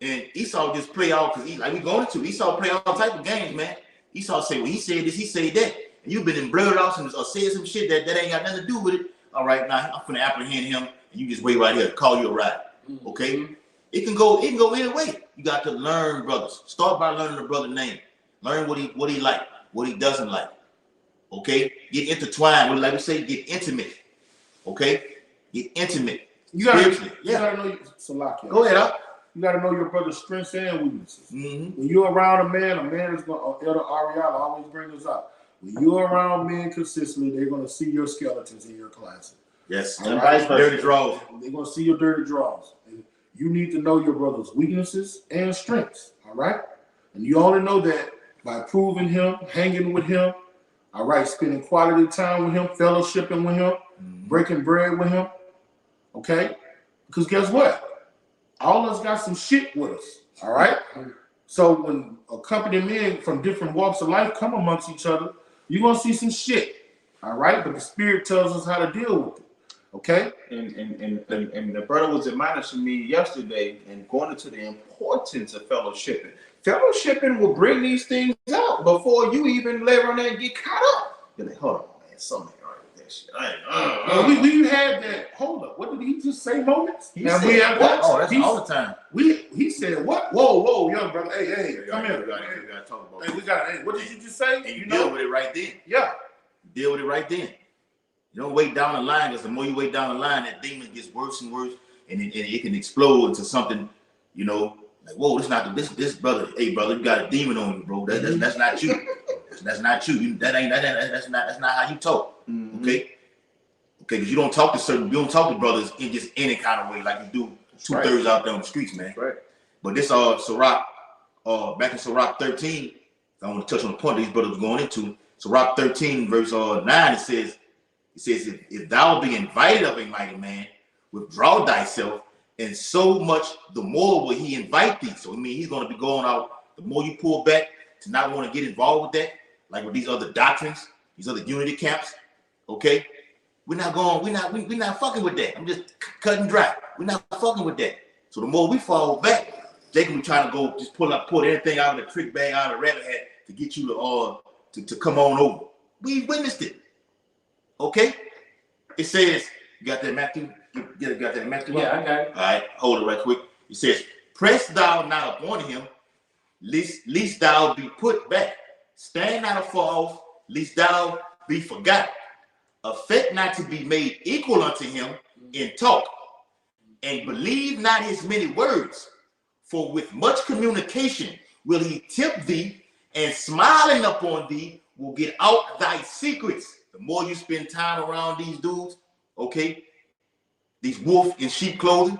[SPEAKER 1] And Esau just play all because he like we going to Esau play all type of games, man. Esau say, well, he said this, he said that. And you've been in blurred off and said some shit that ain't got nothing to do with it. All right, now I'm finna apprehend him, and you just wait right here, call you a ride. Okay? It can go either way. You got to learn, brothers. Start by learning the brother's name. Learn what he like, what he doesn't like. Okay? Get intertwined. Like we say, get intimate. Okay? Get intimate.
[SPEAKER 4] You gotta know
[SPEAKER 1] Go ahead, huh?
[SPEAKER 4] You gotta know your brother's strengths and weaknesses.
[SPEAKER 1] Mm-hmm.
[SPEAKER 4] When you're around a man is gonna Elder Ariella always brings this up. When you're around men consistently, they're gonna see your skeletons in your closet.
[SPEAKER 1] Yes.
[SPEAKER 4] And vice versa.
[SPEAKER 1] Dirty draws.
[SPEAKER 4] They're gonna see your dirty draws. And you need to know your brother's weaknesses and strengths. All right? And you only know that by proving him, hanging with him, all right, spending quality time with him, fellowshipping with him, breaking bread with him. Okay? Because guess what? All of us got some shit with us. All right? So when accompanied men from different walks of life come amongst each other, you're gonna see some shit. All right? But the spirit tells us how to deal with it. Okay?
[SPEAKER 2] And the brother was admonishing me yesterday and going into the importance of fellowshipping. Fellowshipping will bring these things out before you even lay around there and get caught up. You're like, hold on, man, something ain't right with that shit.
[SPEAKER 4] We had that. Hold up. What did he just say? Moments.
[SPEAKER 2] He
[SPEAKER 4] Now
[SPEAKER 2] said
[SPEAKER 4] we have
[SPEAKER 2] what?
[SPEAKER 1] Oh, that's all the time.
[SPEAKER 4] He said what? Whoa, young brother. Hey, come here.
[SPEAKER 1] We gotta talk about
[SPEAKER 4] Hey, what did you just say?
[SPEAKER 1] And you deal with it right then.
[SPEAKER 4] Yeah.
[SPEAKER 1] Deal with it right then. You don't wait down the line, because the more you wait down the line, that demon gets worse and worse, and it can explode into something, you know, like, whoa, this brother. Hey, brother, you got a demon on you, bro. That's not you. That's not you. That's not how you talk.
[SPEAKER 2] Mm-hmm.
[SPEAKER 1] Okay, because you don't talk to brothers in just any kind of way like you do 2/3 out there on the streets, man.
[SPEAKER 2] Right.
[SPEAKER 1] But this Sirach, back in Sirach 13, I want to touch on the point these brothers were going into. Sirach 13, verse 9, it says, if thou be invited of a mighty man, withdraw thyself, and so much the more will he invite thee. So I mean, he's going to be going out. The more you pull back to not want to get involved with that, like with these other doctrines, these other unity camps. Okay, we're not fucking with that. I'm just cutting dry. We're not fucking with that. So the more we fall back, they can be trying to go just pull everything out of the trick bag, out of the rabbit hat to get you to come on over. We witnessed it. Okay? It says, you got that, Matthew? You got that, Matthew?
[SPEAKER 3] Yeah, I got it.
[SPEAKER 1] All right, hold it right quick. It says, press thou not upon him, lest thou be put back. Stand not afar off, lest thou be forgotten. Affect not to be made equal unto him in talk, and believe not his many words. For with much communication will he tempt thee, and smiling upon thee will get out thy secrets. The more you spend time around these dudes, okay, these wolf in sheep clothing,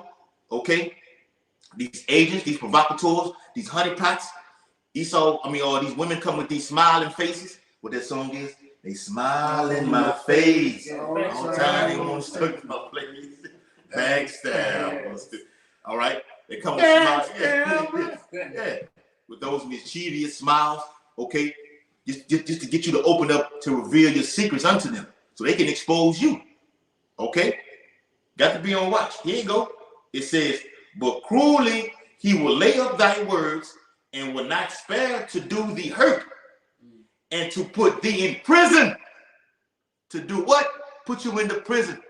[SPEAKER 1] okay, these agents, these provocateurs, these honeypots, these women come with these smiling faces. What that song is? They smile in my face. All the time they want to stuck in my place. Backstab. All right, they come with smiles. Yeah, with those mischievous smiles, okay. Just to get you to open up to reveal your secrets unto them so they can expose you. Okay? Got to be on watch. Here you go. It says, but cruelly he will lay up thy words and will not spare to do thee hurt and to put thee in prison. To do what? Put you into prison.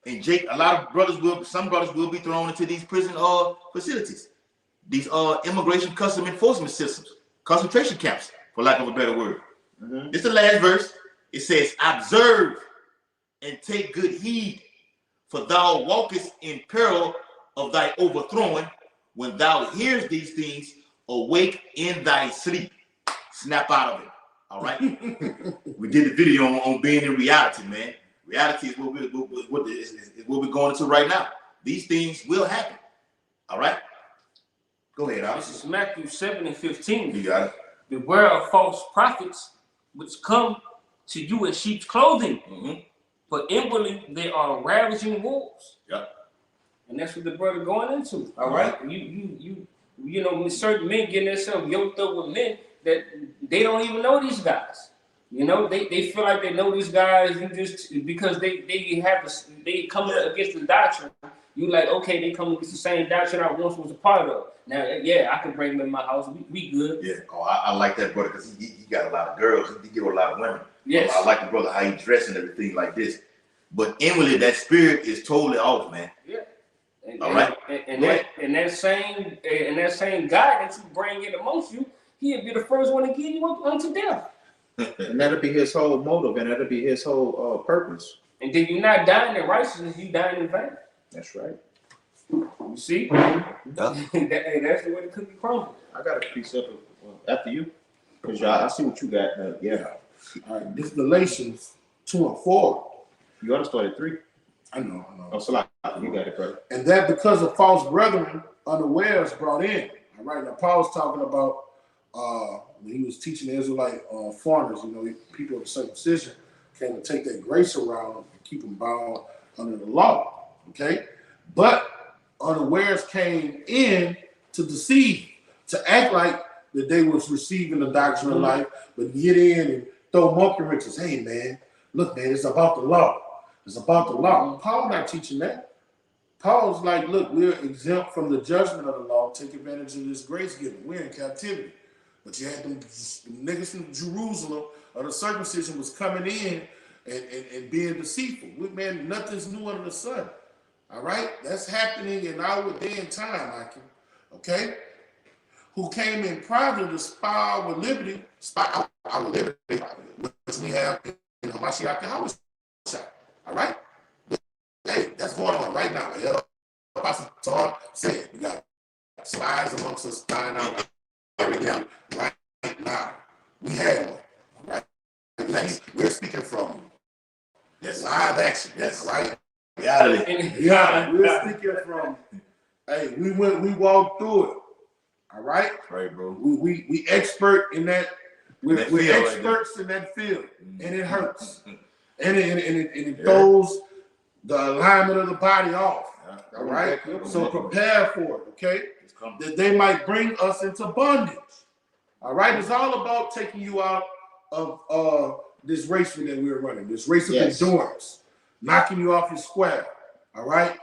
[SPEAKER 1] And Jake, some brothers will be thrown into these prison facilities. These immigration custom enforcement systems, concentration camps, for lack of a better word. Mm-hmm. This is the last verse. It says, observe and take good heed, for thou walkest in peril of thy overthrowing. When thou hearest these things, awake in thy sleep. Snap out of it. All right? We did the video on being in reality, man. Reality is what we're going into right now. These things will happen. All right? Go ahead, Al.
[SPEAKER 3] This is Matthew 7:15.
[SPEAKER 1] You got it.
[SPEAKER 3] Beware of false prophets, which come to you in sheep's clothing, but inwardly they are ravaging wolves.
[SPEAKER 1] Yep.
[SPEAKER 3] And that's what the brother going into. All right. You know, certain men getting themselves yoked up with men that they don't even know these guys. You know, they feel like they know these guys. You just because they come against the doctrine. You like, okay, they come against the same doctrine I once was a part of. Now, yeah, I can bring them in my house. We good.
[SPEAKER 1] Yeah. Oh, I like that brother because he got a lot of girls. He get a lot of women.
[SPEAKER 3] Yes.
[SPEAKER 1] I like the brother how he dressed and everything like this. But inwardly, that spirit is totally off, man.
[SPEAKER 3] Yeah.
[SPEAKER 1] All right.
[SPEAKER 3] And that same guy that you bring in amongst you, he'll be the first one to give you up unto death.
[SPEAKER 2] And that'll be his whole motive, and that'll be his whole purpose.
[SPEAKER 3] And then you're not dying in righteousness, you dying in vain.
[SPEAKER 2] That's right.
[SPEAKER 3] You see? That's the way the cookie crumbles.
[SPEAKER 2] I got a precept after you, because I see what you got. Yeah.
[SPEAKER 4] All right, this Galatians 2 and 4.
[SPEAKER 2] You ought to start at 3.
[SPEAKER 4] I know.
[SPEAKER 2] Oh, so like, you got it, brother.
[SPEAKER 4] And that because of false brethren unawares brought in. All right, now Paul's talking about when he was teaching the Israelite foreigners, you know, people of circumcision came to take that grace around and keep them bound under the law. Okay, but unawares came in to deceive, to act like that they was receiving the doctrine of life, but get in and throw monkey wrenches. Hey man, look man, it's about the law. It's about the law. Paul's not teaching that. Paul's like, look, we're exempt from the judgment of the law. Take advantage of this grace given. We're in captivity. But you had them niggas from Jerusalem or the circumcision was coming in and being deceitful. Man, nothing's new under the sun. All right? That's happening in our day and time, Ike. Okay? Who came in private to spy our liberty, which we have in Mashiach Yahushua. All right? Hey, that's going on right now. Apostle Todd said we got spies amongst us dying out right now. We have one. Right? We're speaking from live action. That's right.
[SPEAKER 1] Reality.
[SPEAKER 4] Yeah, we're speaking from. Hey, we walked through it. All right.
[SPEAKER 1] Right, bro.
[SPEAKER 4] We expert in that. We're experts
[SPEAKER 1] right
[SPEAKER 4] in that field, and it hurts, and it throws the alignment of the body off. All right. So prepare for it. Okay. That they might bring us into bondage. All right. It's all about taking you out of this race that we're running. This race of endurance, knocking you off your square. All right.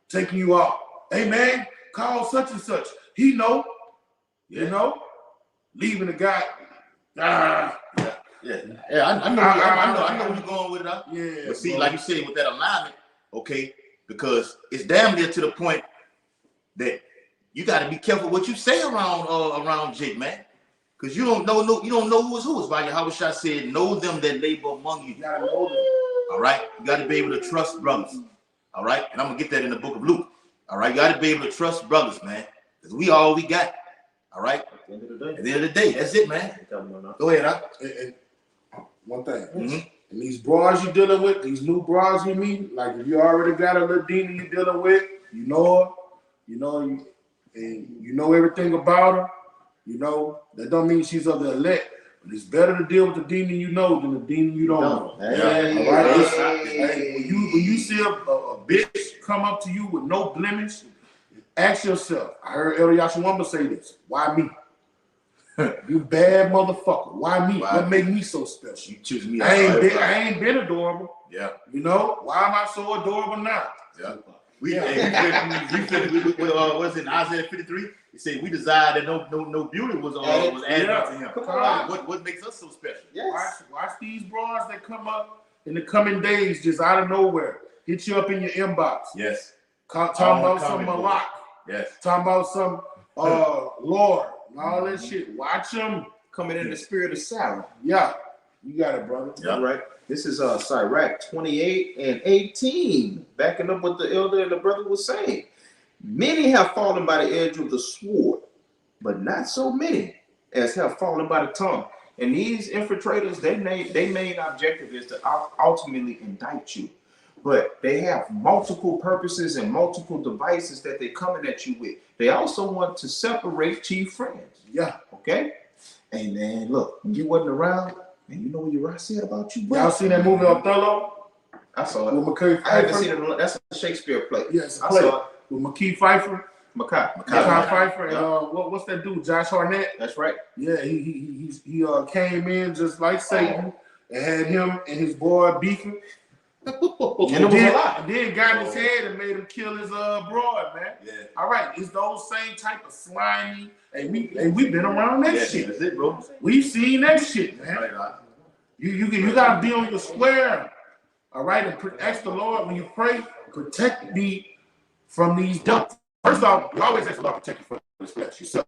[SPEAKER 4] Taking you out. Hey man, call such and such. He know. You know, leaving the guy.
[SPEAKER 1] I know where you're going with it.
[SPEAKER 4] Yeah.
[SPEAKER 1] But see, like you said, with that alignment, okay, because it's damn near to the point that you got to be careful what you say around Jake, man, because you don't know who is who. It's like Yahushua said, know them that labor among you.
[SPEAKER 4] You gotta know them.
[SPEAKER 1] All right, you got to be able to trust brothers. All right, and I'm gonna get that in the book of Luke. All right, you got to be able to trust brothers, man, because we all we got. All right. At the end of the day, that's it, man. Go ahead, huh?
[SPEAKER 4] And one thing, and these bras you're dealing with, these new bras you meet, like if you already got a little demon you're dealing with, you know her, and you know everything about her, you know, that don't mean she's of the elect, but it's better to deal with the demon you know than the demon you don't know. All right. When you see a bitch come up to you with no blemish, ask yourself, I heard Elder Yashawamba say this, why me? You bad motherfucker. Why me? What made me so special?
[SPEAKER 1] You choose me.
[SPEAKER 4] I ain't been adorable.
[SPEAKER 1] Yeah.
[SPEAKER 4] You know, why am I so adorable now?
[SPEAKER 1] Yeah. We was in Isaiah 53. It said we desire that no beauty was added unto him.
[SPEAKER 4] Come on.
[SPEAKER 1] What makes us so special?
[SPEAKER 4] Yes. Watch these bras that come up in the coming days just out of nowhere. Hit you up in your inbox.
[SPEAKER 1] Yes.
[SPEAKER 4] Talking about some Malak.
[SPEAKER 1] Yes.
[SPEAKER 4] Talking about some Lord and all that shit. Watch them.
[SPEAKER 2] Coming in the spirit of Sarah.
[SPEAKER 4] Yeah. You got it, brother.
[SPEAKER 1] Yeah.
[SPEAKER 2] All right. This is Sirach 28 and 18. Backing up what the elder and the brother was saying. Many have fallen by the edge of the sword, but not so many as have fallen by the tongue. And these infiltrators, their main objective is to ultimately indict you. But they have multiple purposes and multiple devices that they're coming at you with. They also want to separate chief friends.
[SPEAKER 4] Yeah.
[SPEAKER 2] Okay? And man, look, when you wasn't around, and you know what I said about you, bro?
[SPEAKER 4] Y'all seen that movie Othello?
[SPEAKER 2] I saw it.
[SPEAKER 4] With McKay
[SPEAKER 2] I haven't
[SPEAKER 4] Pfeiffer?
[SPEAKER 2] seen it. That's a Shakespeare play.
[SPEAKER 4] Yes,
[SPEAKER 2] I saw it.
[SPEAKER 4] with McKay Pfeiffer.
[SPEAKER 2] Makai.
[SPEAKER 4] Pfeiffer and what's that dude? Josh Hartnett.
[SPEAKER 2] That's right.
[SPEAKER 4] Yeah, he came in just like Satan and had him and his boy beefing.
[SPEAKER 2] And it was a lot.
[SPEAKER 4] And then got in his head and made him kill his broad, man.
[SPEAKER 1] Yeah.
[SPEAKER 4] All right, it's those same type of slimy, and we've been around that shit.
[SPEAKER 1] That's it, bro.
[SPEAKER 4] We've seen that shit, man.
[SPEAKER 1] Right.
[SPEAKER 4] You gotta be on your square. All right, and ask the Lord when you pray, protect me from these devils. First off, you always ask the Lord to protect you from this flesh yourself.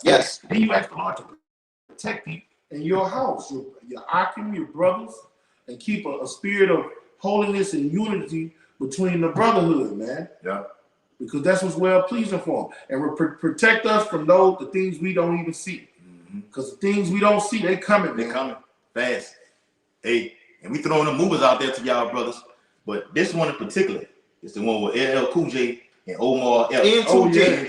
[SPEAKER 2] Yes.
[SPEAKER 4] Then you ask the Lord to protect you in your house, your Akim, your brothers, and keep a spirit of holiness and unity between the brotherhood, man.
[SPEAKER 1] Yeah.
[SPEAKER 4] Because that's what's well pleasing for them. And protect us from the things we don't even see. Because the things we don't see, they coming, man.
[SPEAKER 1] They coming fast. Hey, and we throwing the movers out there to y'all brothers, but this one in particular is the one with LL Cool J and Omar Epps.
[SPEAKER 2] N2J.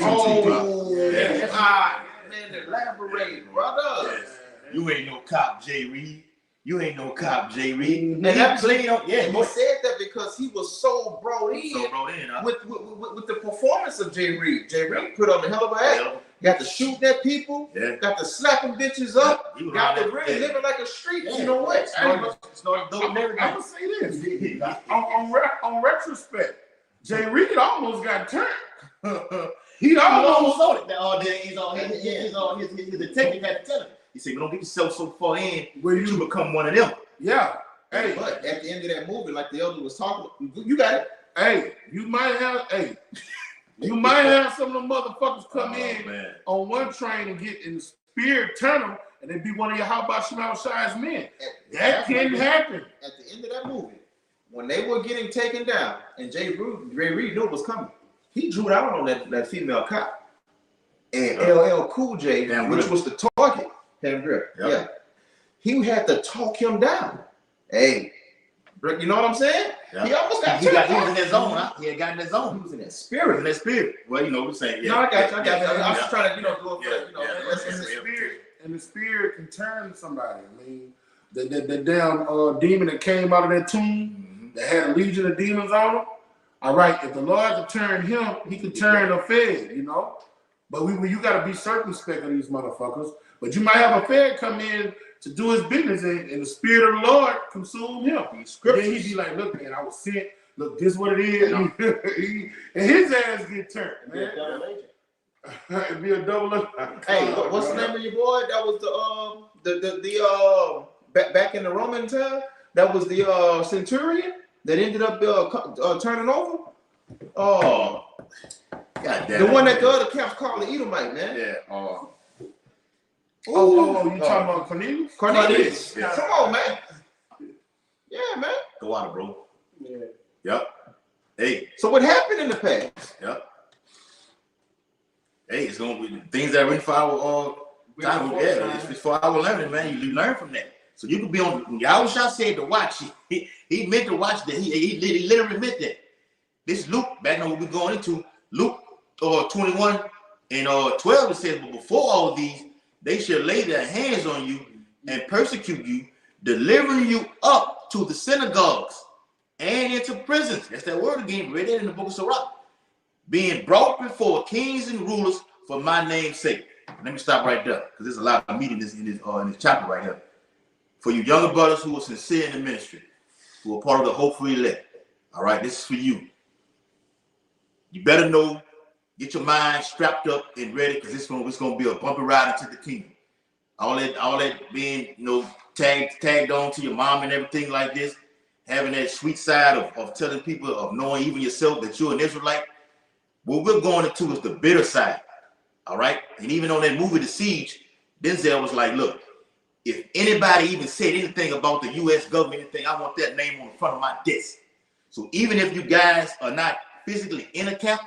[SPEAKER 1] Yeah.
[SPEAKER 2] Man, elaborate, brother.
[SPEAKER 1] Yes. You ain't no cop, Jay Reed. You ain't no cop, Jay Reed.
[SPEAKER 2] And that played on.
[SPEAKER 1] Yeah,
[SPEAKER 2] And he said that because he was so brought in,
[SPEAKER 1] huh?
[SPEAKER 2] with the performance of Jay Reed. Jay Reed put on a hell of a act. Got to shoot at people.
[SPEAKER 1] Yeah.
[SPEAKER 2] Got to slapping bitches up.
[SPEAKER 1] He was
[SPEAKER 2] Got to
[SPEAKER 1] around
[SPEAKER 2] really
[SPEAKER 1] that-
[SPEAKER 2] living like a street.
[SPEAKER 1] Yeah.
[SPEAKER 2] You know what?
[SPEAKER 1] Started dope and
[SPEAKER 4] I'm
[SPEAKER 1] everything.
[SPEAKER 4] gonna say this. on retrospect, Jay Reed almost got turned. He almost
[SPEAKER 1] on it. All day he's on his detective had to tell him. He said, "Don't get yourself so far in
[SPEAKER 4] where
[SPEAKER 1] that you become one of them."
[SPEAKER 4] Yeah. Hey,
[SPEAKER 2] But at the end of that movie, like the elder was talking, you got it.
[SPEAKER 4] hey, you might have some of them motherfuckers come in on one train and get in the spirit tunnel and they be one of your how about Shemal Shai's men. That can happen.
[SPEAKER 2] At the end of that movie, when they were getting taken down, and Jay Reed knew it was coming, he drew down on that female cop. And LL Cool J, which was the target, yeah, he had to talk him down. Hey, you know what I'm saying?
[SPEAKER 1] Yep.
[SPEAKER 2] He almost got
[SPEAKER 1] He was in that zone, huh? He had gotten in that zone.
[SPEAKER 2] He was in that
[SPEAKER 1] In
[SPEAKER 2] spirit.
[SPEAKER 1] that spirit. Well, you know what I'm saying. Yeah.
[SPEAKER 2] No, I got you. I was
[SPEAKER 1] Yeah.
[SPEAKER 2] trying to, do it for
[SPEAKER 4] And the spirit, the spirit can turn somebody. I mean, the damn demon that came out of that tomb that had a legion of demons on him. All right, if the Lord could turn him, he could turn a fed, you know. But you got to be circumspect of these motherfuckers. But you might have a fed come in to do his business, and the spirit of the Lord consume him. Then he'd be like, "Look, man, I was sent. Look, this is what it is." And his ass get turned, man. It'd be a double up.
[SPEAKER 2] Hey, what's the name of your boy? That was the back in the Roman time. That was the centurion that ended up turning over.
[SPEAKER 1] God damn.
[SPEAKER 2] The one that the other camps called the Edomite, man.
[SPEAKER 1] Yeah.
[SPEAKER 4] You talking about Cornelius?
[SPEAKER 2] Cornelius.
[SPEAKER 1] Yeah.
[SPEAKER 2] Come on, man. Yeah, man.
[SPEAKER 1] Go out, bro.
[SPEAKER 3] Yeah.
[SPEAKER 1] Yep. Hey.
[SPEAKER 2] So what happened in the past?
[SPEAKER 1] Yep. Hey, it's gonna be things that are written for our time. Yeah, it's for our learning, man. You learn from that. So you could be on. Yahusha said to watch. He meant to watch that. He literally meant that. This Luke, back on what we're going into, Luke 21 and 12, it says, "But before all these, they shall lay their hands on you and persecute you, delivering you up to the synagogues and into prisons." That's that word again, read it in the book of Sirach. "Being brought before kings and rulers for my name's sake." Let me stop right there, because there's a lot of meat in this chapter right here. For you younger brothers who are sincere in the ministry, who are part of the hopeful elect. All right, this is for you. You better know, get your mind strapped up and ready, because it's gonna be a bumpy ride into the kingdom. All that being, tagged on to your mom and everything like this, having that sweet side of telling people, of knowing even yourself that you're an Israelite. What we're going into is the bitter side. All right. And even on that movie, The Siege, Denzel was like, "Look, if anybody even said anything about the U.S. government, anything, I want that name on the front of my desk." So even if you guys are not physically in a camp,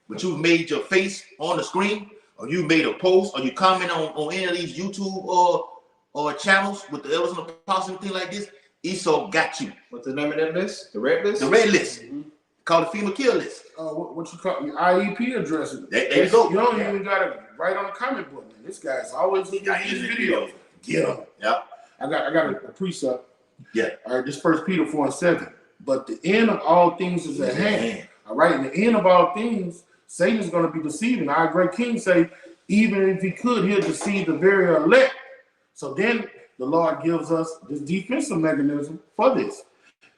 [SPEAKER 1] but you've made your face on the screen, or you made a post, or you comment on any of these YouTube or channels with the elders and the apostles and things like this, Esau got you.
[SPEAKER 2] What's the name of that list? The red list?
[SPEAKER 1] The red list. Called the FEMA kill list.
[SPEAKER 4] What you call your IEP addresses?
[SPEAKER 1] There you go.
[SPEAKER 4] You don't even got to write on the comment book. Man. This guy's always looking at these videos. Get them.
[SPEAKER 1] Yeah.
[SPEAKER 4] I got a precept.
[SPEAKER 1] Yeah.
[SPEAKER 4] All right, this 1 Peter 4:7. But the end of all things is at hand. All right, and the end of all things, Satan is going to be deceiving. Our great king say, even if he could, he'll deceive the very elect. So then the Lord gives us this defensive mechanism for this.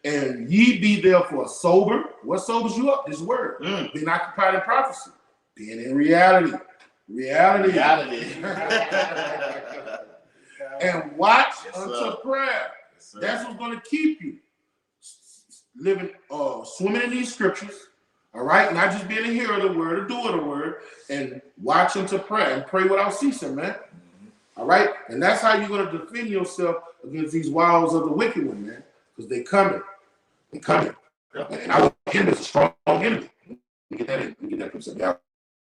[SPEAKER 4] And ye be therefore sober. What sobers you up? This word. Being occupied in prophecy. Being in reality. Reality. And watch unto prayer. Yes, that's what's going to keep you living, swimming in these scriptures. All right, not just being a hearer of the word, a doer of the word, and watch unto prayer and pray without ceasing, man. All right, and that's how you're going to defend yourself against these wiles of the wicked one, man, because they coming. They coming. And our enemy is a strong enemy. Get that in. Get that precept. Yeah,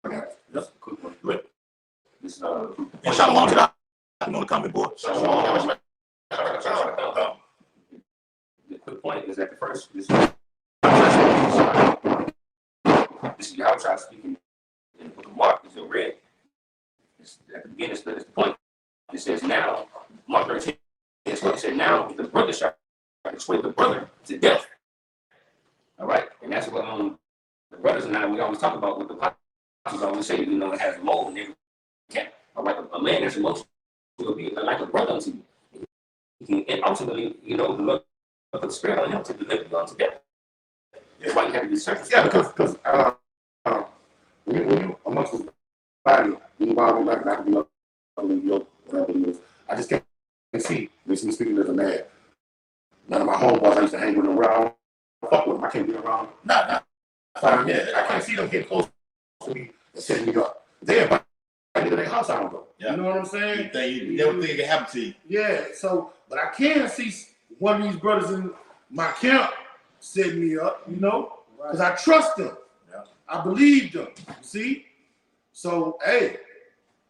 [SPEAKER 4] I got it. That's a quick one. Good. This and shalom to that. I'm on the comment board.
[SPEAKER 3] The quick point is that the first this is how I try speaking in the book of Mark. Is read. At the beginning, it's the point. It says now, Mark 13. It's what it said now. The brother shall persuade the brother to death. All right, and that's what the brothers and I we always talk about. What the apostles always say, you know, it has a mold and every cat. All right, a man that's emotional will be like a brother unto you. And ultimately, you know, the Lord put the spirit on him to deliver you unto death. That's why you have to be certain.
[SPEAKER 4] Yeah, because when you amongst the body, you bother not to be up, whatever it is. I just can't see. This is speaking as a man. None of my homeboys I used to hang with them around. Fuck with them. I can't be around. Nah. Yeah, I can't see them getting close to me and setting me up. They invite me to their house, I don't go. Yeah. You know what I'm saying?
[SPEAKER 1] You never think it can happen to you.
[SPEAKER 4] Yeah, so, but I can see one of these brothers in my camp setting me up, you know, because I trust them. Yeah. I believe them, you see? So, hey,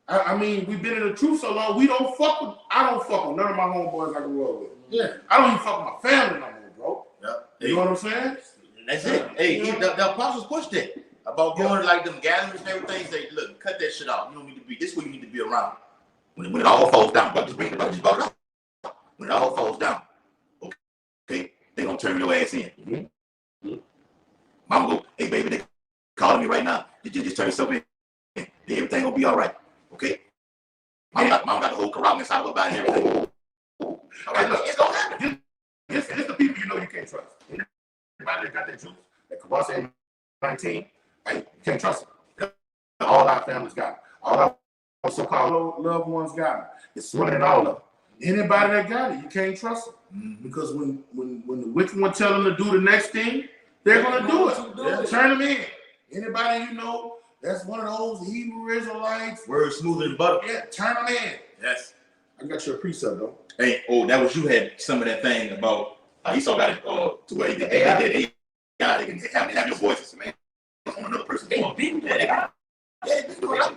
[SPEAKER 4] I mean, we've been in the truth so long, I don't fuck with none of my homeboys I grew up with. Yeah. I don't even fuck with my family no more, bro. Yeah. You know what I'm saying?
[SPEAKER 1] That's it. Hey, the apostles pushed it about going like them gatherings and everything. Say, look, cut that shit off. You don't need to be. This is where you need to be around. When it all falls down, but just bring the budget up. When it all falls down, okay, they gonna turn your ass in. Mama go, hey baby, they calling me right now. Just turn yourself in. Everything gonna be all right. Okay. Mom got the whole corral inside of her body and everything. All right, look, it's gonna happen. It's the people you know you can't trust. Everybody that got that juice, that Kawasa 19, hey, you can't trust them. All our families got it. All our so-called loved ones got it. It's running in all of them. Anybody that got it, you can't trust them. Mm-hmm. Because when the wicked one tell them to do the next thing, they're gonna do it. Yeah. Turn them in. Anybody you know that's one of those Hebrew Israelites. Word smoother than butter.
[SPEAKER 4] Yeah, turn them in.
[SPEAKER 1] Yes.
[SPEAKER 4] I got your precept though.
[SPEAKER 1] Hey, that was you had some of that thing about Esau got it to where they can have your voices, man. On another person.
[SPEAKER 2] They can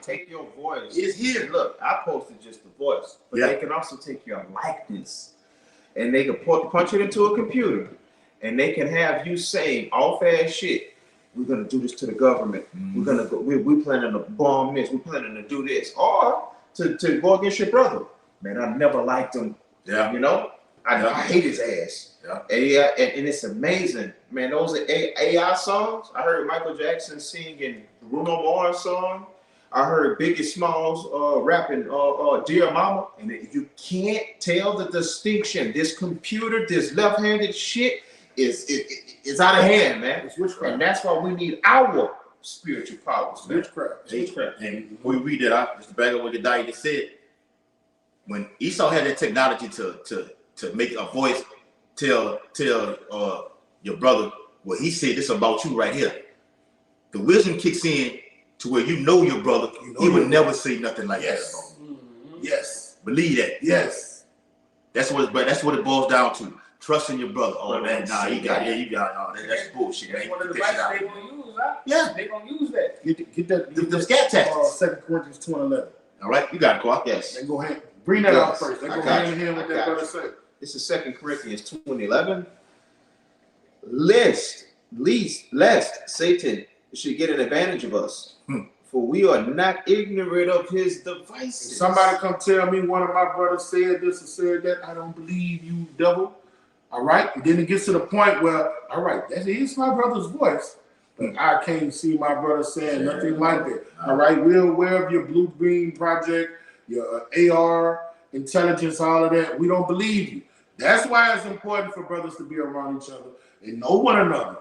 [SPEAKER 2] take your voice. It's here. Look, I posted just the voice, but they can also take your likeness, and they can punch it into a computer, and they can have you saying off-ass shit. We're gonna do this to the government. We're gonna go. We're planning to bomb this. We're planning to do this, or to go against your brother. Man, I never liked him. Yeah, you know, I hate his ass. Yeah, and it's amazing, man. Those are AI songs. I heard Michael Jackson singing Bruno Mars song. I heard Biggie Smalls rapping "Dear Mama," and you can't tell the distinction. This computer, this left-handed shit is out of hand, man. It's witchcraft, and that's why we need our spiritual powers.
[SPEAKER 4] Witchcraft.
[SPEAKER 1] And we read that. Just to back up what Gadai just said. When Esau had that technology to make a voice tell your brother what he said, this about you right here. The wisdom kicks in to where you know your brother. He would never say nothing like that.
[SPEAKER 4] Mm-hmm. Yes.
[SPEAKER 1] Believe that.
[SPEAKER 4] Yes.
[SPEAKER 1] That's what it boils down to. Trusting your brother. Oh man, you got that's bullshit.
[SPEAKER 3] That's one of the devices they're gonna use, right?
[SPEAKER 1] Yeah.
[SPEAKER 3] They're gonna use that.
[SPEAKER 4] Get that
[SPEAKER 1] the scat tactics.
[SPEAKER 4] 2 Corinthians 2:11.
[SPEAKER 1] All right, you got it, Clark. Yes.
[SPEAKER 4] Then go ahead. Bring that out
[SPEAKER 2] Yes,
[SPEAKER 4] first. They
[SPEAKER 2] I
[SPEAKER 4] go
[SPEAKER 2] got
[SPEAKER 4] hand in
[SPEAKER 2] you.
[SPEAKER 4] hand
[SPEAKER 2] I
[SPEAKER 4] with that
[SPEAKER 2] got
[SPEAKER 4] brother
[SPEAKER 2] you.
[SPEAKER 4] said.
[SPEAKER 2] This is 2 Corinthians 2:11. Lest Satan should get an advantage of us. For we are not ignorant of his
[SPEAKER 4] If
[SPEAKER 2] devices.
[SPEAKER 4] somebody come tell me one of my brothers said this or said that, I don't believe you, devil. All right? And then it gets to the point where, all right, that is my brother's voice, but I can't see my brother saying nothing like that. All right? We're aware of your Blue Green Project, your AR, intelligence, all of that. We don't believe you. That's why it's important for brothers to be around each other and know one another.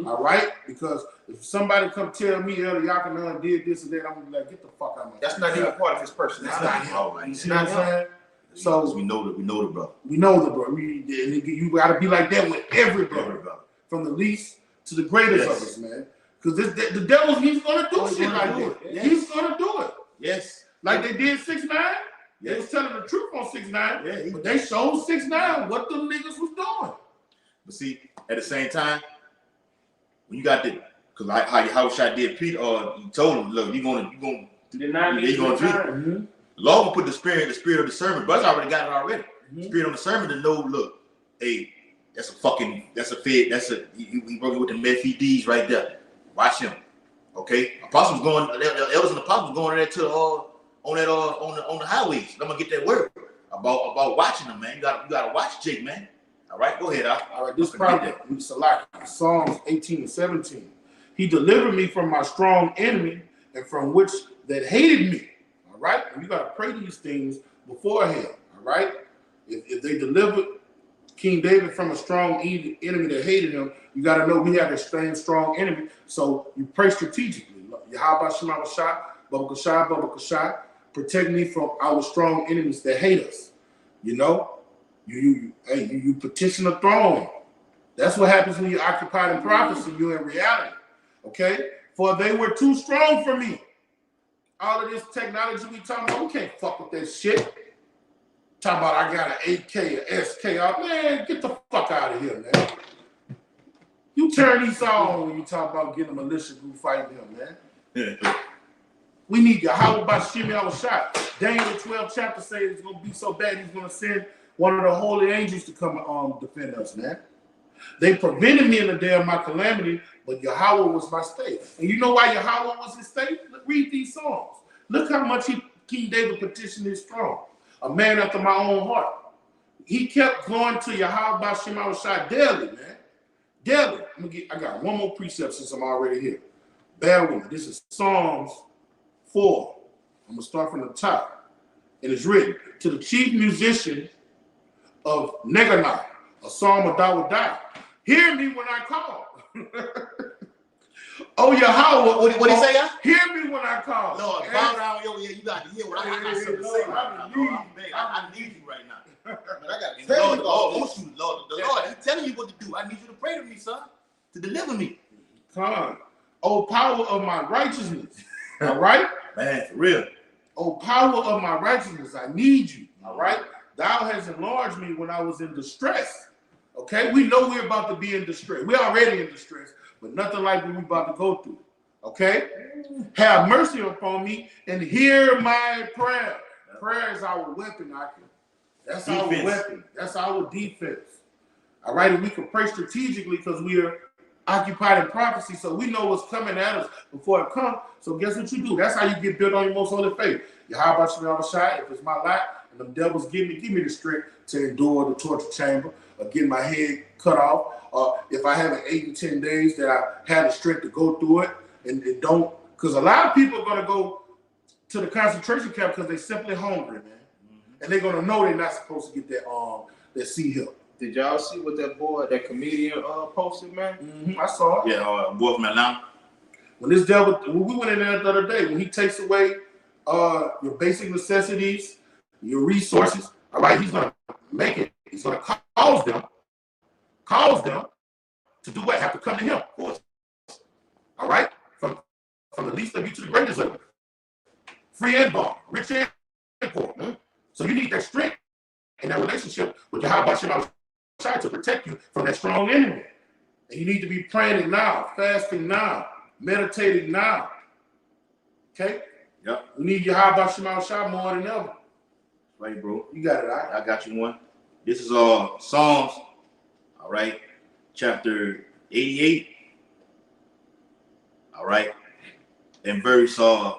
[SPEAKER 4] All right? Because if somebody come tell me, Elder Yakana did this and that, I'm gonna be like, get the fuck out of my
[SPEAKER 2] That's not even part of his personality.
[SPEAKER 4] That's not him.
[SPEAKER 1] All right.
[SPEAKER 4] You see what I'm saying? So
[SPEAKER 1] we know the brother.
[SPEAKER 4] we know the brother. You gotta be like that with every brother, from the least to the greatest of us, man. Because the devil, he's gonna do shit like that.
[SPEAKER 1] Yes.
[SPEAKER 4] He's gonna do it.
[SPEAKER 1] Yes.
[SPEAKER 4] Like they did 6ix9ine. They was telling the truth on 6ix9ine, but they showed 6ix9ine what them niggas was doing.
[SPEAKER 1] But see, at the same time, when you got the, because like how Shot did Peter, he told him, look, you're gonna
[SPEAKER 3] Deny me
[SPEAKER 1] gonna
[SPEAKER 3] three
[SPEAKER 1] do
[SPEAKER 3] times.
[SPEAKER 1] it. Lord will put the spirit of discernment. Brother's already got it already. Spirit of discernment to know, look, hey, we working with the Mephides right there. Watch him. Okay? Apostles going, the elders and apostles going there to on the highways. I'm gonna get that word about watching them, man. You gotta watch Jake, man. All right, go ahead.
[SPEAKER 4] All right, this project, Psalms 18 and 17. He delivered me from my strong enemy and from which that hated me. All right, and you got to pray these things beforehand. All right, if they delivered King David from a strong enemy that hated him, you got to know we have a same strong enemy. So you pray strategically. Yahweh Shema Shah, Baba Kashah, protect me from our strong enemies that hate us. You know. You petition the throne. That's what happens when you're occupied in prophecy. You're in reality. Okay? For they were too strong for me. All of this technology we talking about, we can't fuck with that shit. Talking about I got an AK, an SK. Man, get the fuck out of here, man. You turn these on when you talk about getting a militia group fighting them, man. We need Yahweh Bashimi our shot. Daniel 12 chapter says it's gonna be so bad he's gonna send one of the holy angels to come defend us, man. They prevented me in the day of my calamity, but Yahweh was my stay. And you know why Yahweh was his stay? Read these songs. Look how much King David petitioned his throne. A man after my own heart. He kept going to Yahweh Bashim Shai daily, man. Daily. I got one more precept since I'm already here. Bear with me. This is Psalms 4. I'm going to start from the top. And it's written, to the chief musician of Neganah, a psalm of Dawodah. Hear me when I call. Oh, Yahweh.
[SPEAKER 1] What he say, y'all?
[SPEAKER 4] Hear me when I call.
[SPEAKER 1] Lord, bow down your ear. You got to hear what I got something to say right now. I need you right now.
[SPEAKER 2] Man, I got
[SPEAKER 1] And the Lord wants you, Lord. The Lord, He's telling you what to do. I need you to pray to me, son, to deliver me.
[SPEAKER 4] Come. Oh, power of my righteousness. All right?
[SPEAKER 1] Man, for real.
[SPEAKER 4] Oh, power of my righteousness, I need you. All right? Thou hast enlarged me when I was in distress. Okay? We know we're about to be in distress. We're already in distress, but nothing like what we're about to go through. Okay? Have mercy upon me and hear my prayer. Prayer is our weapon, Aki. That's our weapon. That's our defense. All right? And we can pray strategically because we are occupied in prophecy, so we know what's coming at us before it comes. So guess what you do? That's how you get built on your most holy faith. Yahweh Shai, if it's my lot and them devils give me the strength to endure the torture chamber or get my head cut off, or if I have an 8 and 10 days that I had the strength to go through it and don't, because a lot of people are going to go to the concentration camp because they're simply hungry, man. And they're going to know they're not supposed to get that sea help.
[SPEAKER 2] Did y'all see what that comedian posted, man?
[SPEAKER 4] I saw it.
[SPEAKER 1] Yeah, boy from Atlanta.
[SPEAKER 4] When we went in there the other day, when he takes away your basic necessities, your resources, all right, he's gonna make it. He's gonna cause them to do what? Have to come to him, of course. All right, from the least of you to the greatest of you, free and bond, rich and poor. So you need that strength and that relationship with Yahweh Shai to protect you from that strong enemy. And you need to be praying now, fasting now, meditating now. Okay?
[SPEAKER 1] Yep.
[SPEAKER 4] We need Yahweh Shai more than ever.
[SPEAKER 1] Right, bro.
[SPEAKER 4] You got it, all right?
[SPEAKER 1] I got you one. This is Psalms, all right, chapter 88, all right, and verse 2.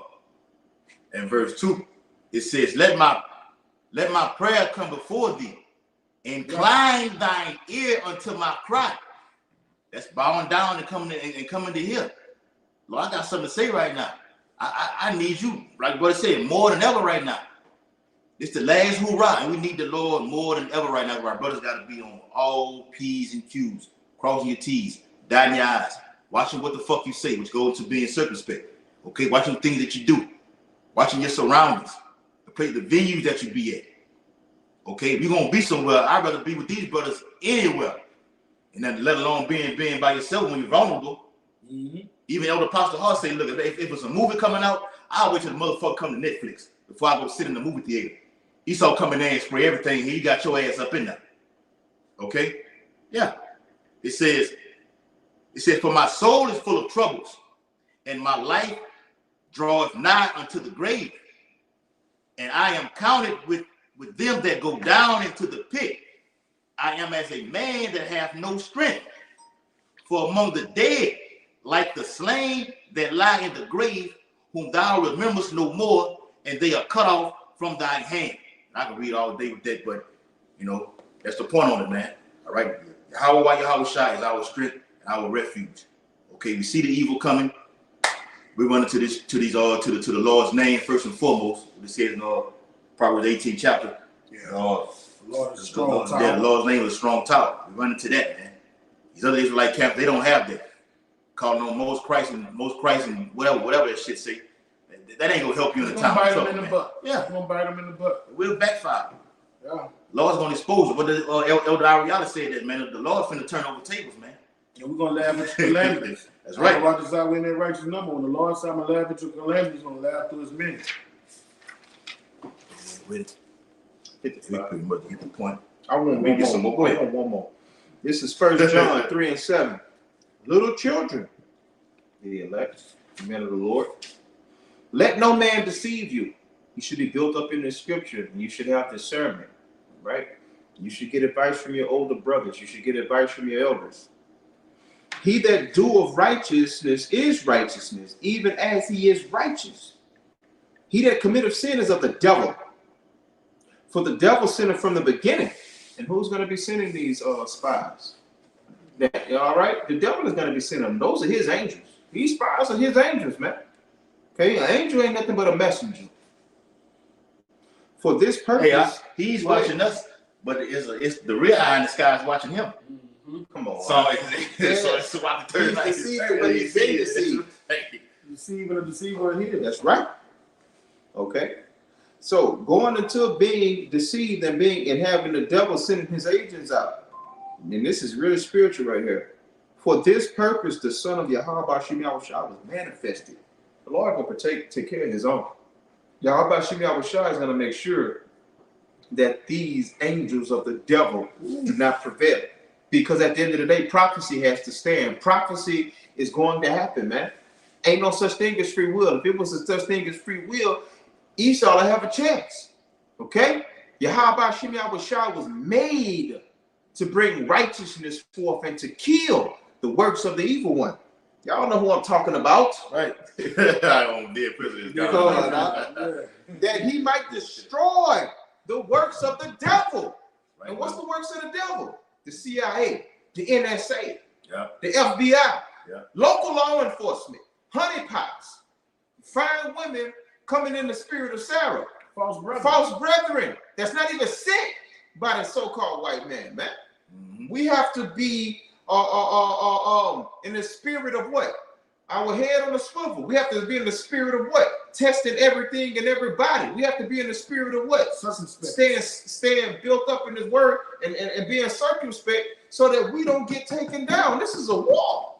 [SPEAKER 1] It says, Let my prayer come before thee. Incline thine ear unto my cry. That's bowing down and coming to hear. Lord, I got something to say right now. I need you, like brother said, more than ever right now. It's the last hoorah, and we need the Lord more than ever right now. Our brothers got to be on all P's and Q's, crossing your T's, dotting your I's, watching what the fuck you say, which goes to being circumspect. Okay, watching things that you do, watching your surroundings, the venues that you be at. Okay, if you're gonna be somewhere, I'd rather be with these brothers anywhere, and then let alone being by yourself when you're vulnerable. Mm-hmm. Even Elder Pastor Hart say, look, if it's a movie coming out, I'll wait till the motherfucker come to Netflix before I go sit in the movie theater. He saw come in there and spray everything, and he got your ass up in there. Okay? Yeah. It says, for my soul is full of troubles, and my life draweth nigh unto the grave. And I am counted with them that go down into the pit. I am as a man that hath no strength. For among the dead, like the slain that lie in the grave, whom thou rememberest no more, and they are cut off from thine hand. I can read all day with that, but that's the point on it, man. All right. Yahweh Shai is our strength and our refuge. Okay, we see the evil coming. We run into the Lord's name first and foremost. It says in Proverbs 18 chapter.
[SPEAKER 4] Yeah. The Lord is a strong tower.
[SPEAKER 1] Yeah, the Lord's name is a strong tower. We run into that, man. These other Israelite camps, they don't have that. Calling on most Christ and whatever that shit say. That ain't gonna help you in the time of trouble, man. Yeah,
[SPEAKER 4] it's gonna bite them in the butt.
[SPEAKER 1] It will backfire.
[SPEAKER 4] Yeah.
[SPEAKER 1] Lord's gonna expose it. But Elder Ariella said that, man. The Lord's finna turn over tables, man.
[SPEAKER 4] And we're gonna laugh at your calamities.
[SPEAKER 1] That's right.
[SPEAKER 4] Roger said we in that righteous number. When the Lord said I'm gonna laugh at your calamities, he's gonna laugh through his many.
[SPEAKER 1] With it. Pretty much get the point.
[SPEAKER 2] I want one more. Go ahead. One more. This is 1 John 3 and 7. Little children, the elect, the men of the Lord, let no man deceive you. You should be built up in the scripture, and you should have discernment, right? You should get advice from your older brothers. You should get advice from your elders. He that doeth righteousness is righteousness, even as he is righteous. He that committeth sin is of the devil. For the devil sinned from the beginning. And who's going to be sending these spies? All right? The devil is going to be sending them. Those are his angels. These spies are his angels, man. Okay? An angel ain't nothing but a messenger. For this purpose.
[SPEAKER 1] Hey, he's watching us, but it's the real eye in the sky is watching him.
[SPEAKER 2] Mm-hmm. Come on.
[SPEAKER 1] So it's about the third night.
[SPEAKER 2] He's deceived, but he's being deceived.
[SPEAKER 4] Deceiving a deceiver here.
[SPEAKER 2] That's right. Okay. So going into being deceived and having the devil sending his agents out. And this is really spiritual right here. For this purpose, the Son of Yahweh Bashim Yahushua was manifested. The Lord will take care of his own. Yahweh Bashim Yahushua is going to make sure that these angels of the devil do not prevail. Because at the end of the day, prophecy has to stand. Prophecy is going to happen, man. Ain't no such thing as free will. If it was a such thing as free will, Esau will have a chance. Okay? Yahweh Bashim Yahushua was made to bring righteousness forth and to kill the works of the evil one. Y'all know who I'm talking about, right?
[SPEAKER 1] I don't dead president.
[SPEAKER 2] That he might destroy the works of the devil. Right. And what's the works of the devil? The CIA, the NSA, the FBI, local law enforcement, honeypots, fine women coming in the spirit of Sarah, false brethren. That's not even sent by the so-called white man, man. Mm-hmm. We have to be in the spirit of what? Our head on the swivel. We have to be in the spirit of what? Testing everything and everybody. We have to be in the spirit of what? Staying built up in his word and being circumspect so that we don't get taken down. This is a war.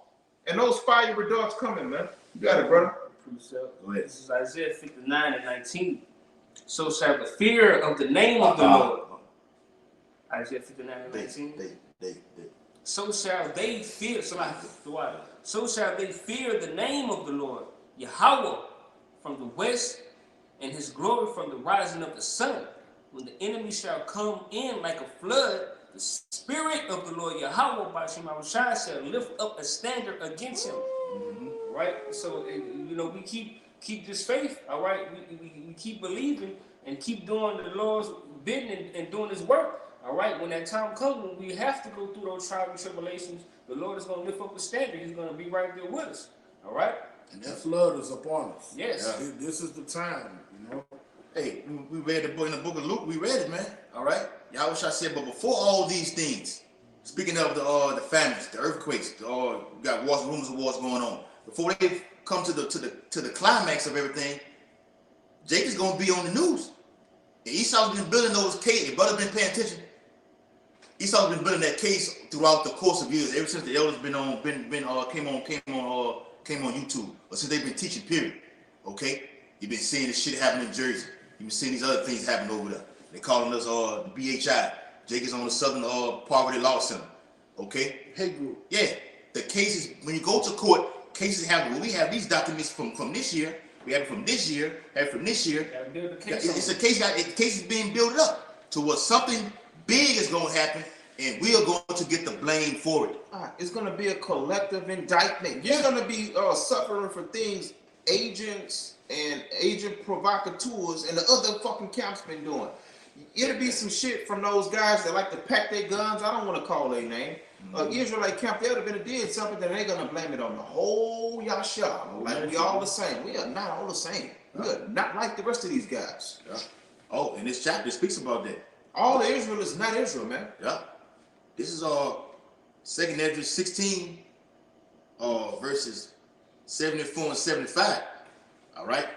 [SPEAKER 2] And those fiery darts coming, man. You got it, brother.
[SPEAKER 3] Go ahead. This is Isaiah 59 and 19. So shall the fear of the name of the Lord. Isaiah 59 and 19. So shall they fear. So shall they fear the name of the Lord, Yahweh, from the west, and his glory from the rising of the sun. when the enemy shall come in like a flood, the spirit of the Lord Yahweh Bashim Shai shall lift up a standard against him. Right? So we keep this faith, all right? We keep believing and keep doing the Lord's bidding and doing his work. All right, when that time comes, when we have to go through those trials and tribulations, the Lord is going to lift up a standard. He's going to be right there with us. All right?
[SPEAKER 4] And that flood is upon us.
[SPEAKER 3] Yes.
[SPEAKER 4] Yeah. This is the time,
[SPEAKER 1] Hey, we read the book in the book of Luke. We read it, man. All right. Yahweh said, but before all these things, speaking of the famines, the earthquakes, we got wars, rumors of wars going on. Before they come to the climax of everything, Jacob's gonna be on the news. And Esau's been building those cases. Your brother been paying attention. Esau's been building that case throughout the course of years, ever since the elders came on YouTube, or since they've been teaching. Period. Okay, you've been seeing this shit happen in Jersey. You've been seeing these other things happen over there. They calling us the BHI. Jake is on the Southern Poverty Law Center. Okay.
[SPEAKER 4] Hey, group.
[SPEAKER 1] Yeah, the cases when you go to court, cases happen. Well, we have these documents from this year. We have it from this year. Have it from this year. It's a case. The case is being built up to what something big is going to happen, and we are going to get the blame for it.
[SPEAKER 2] It's going to be a collective indictment. You're going to be suffering for things agents and agent provocateurs and the other fucking camps been doing. It'll be some shit from those guys that like to pack their guns. I don't want to call their name. Israelite camp, they would have been did something that they're going to blame it on the whole Yasha. Like we all the same. We are not all the same. We are not like the rest of these guys.
[SPEAKER 1] Yeah. Oh, and this chapter speaks about that.
[SPEAKER 2] All of Israel is not Israel, man.
[SPEAKER 1] Yeah. This is 2nd Ezra 16, verses 74 and 75. All right.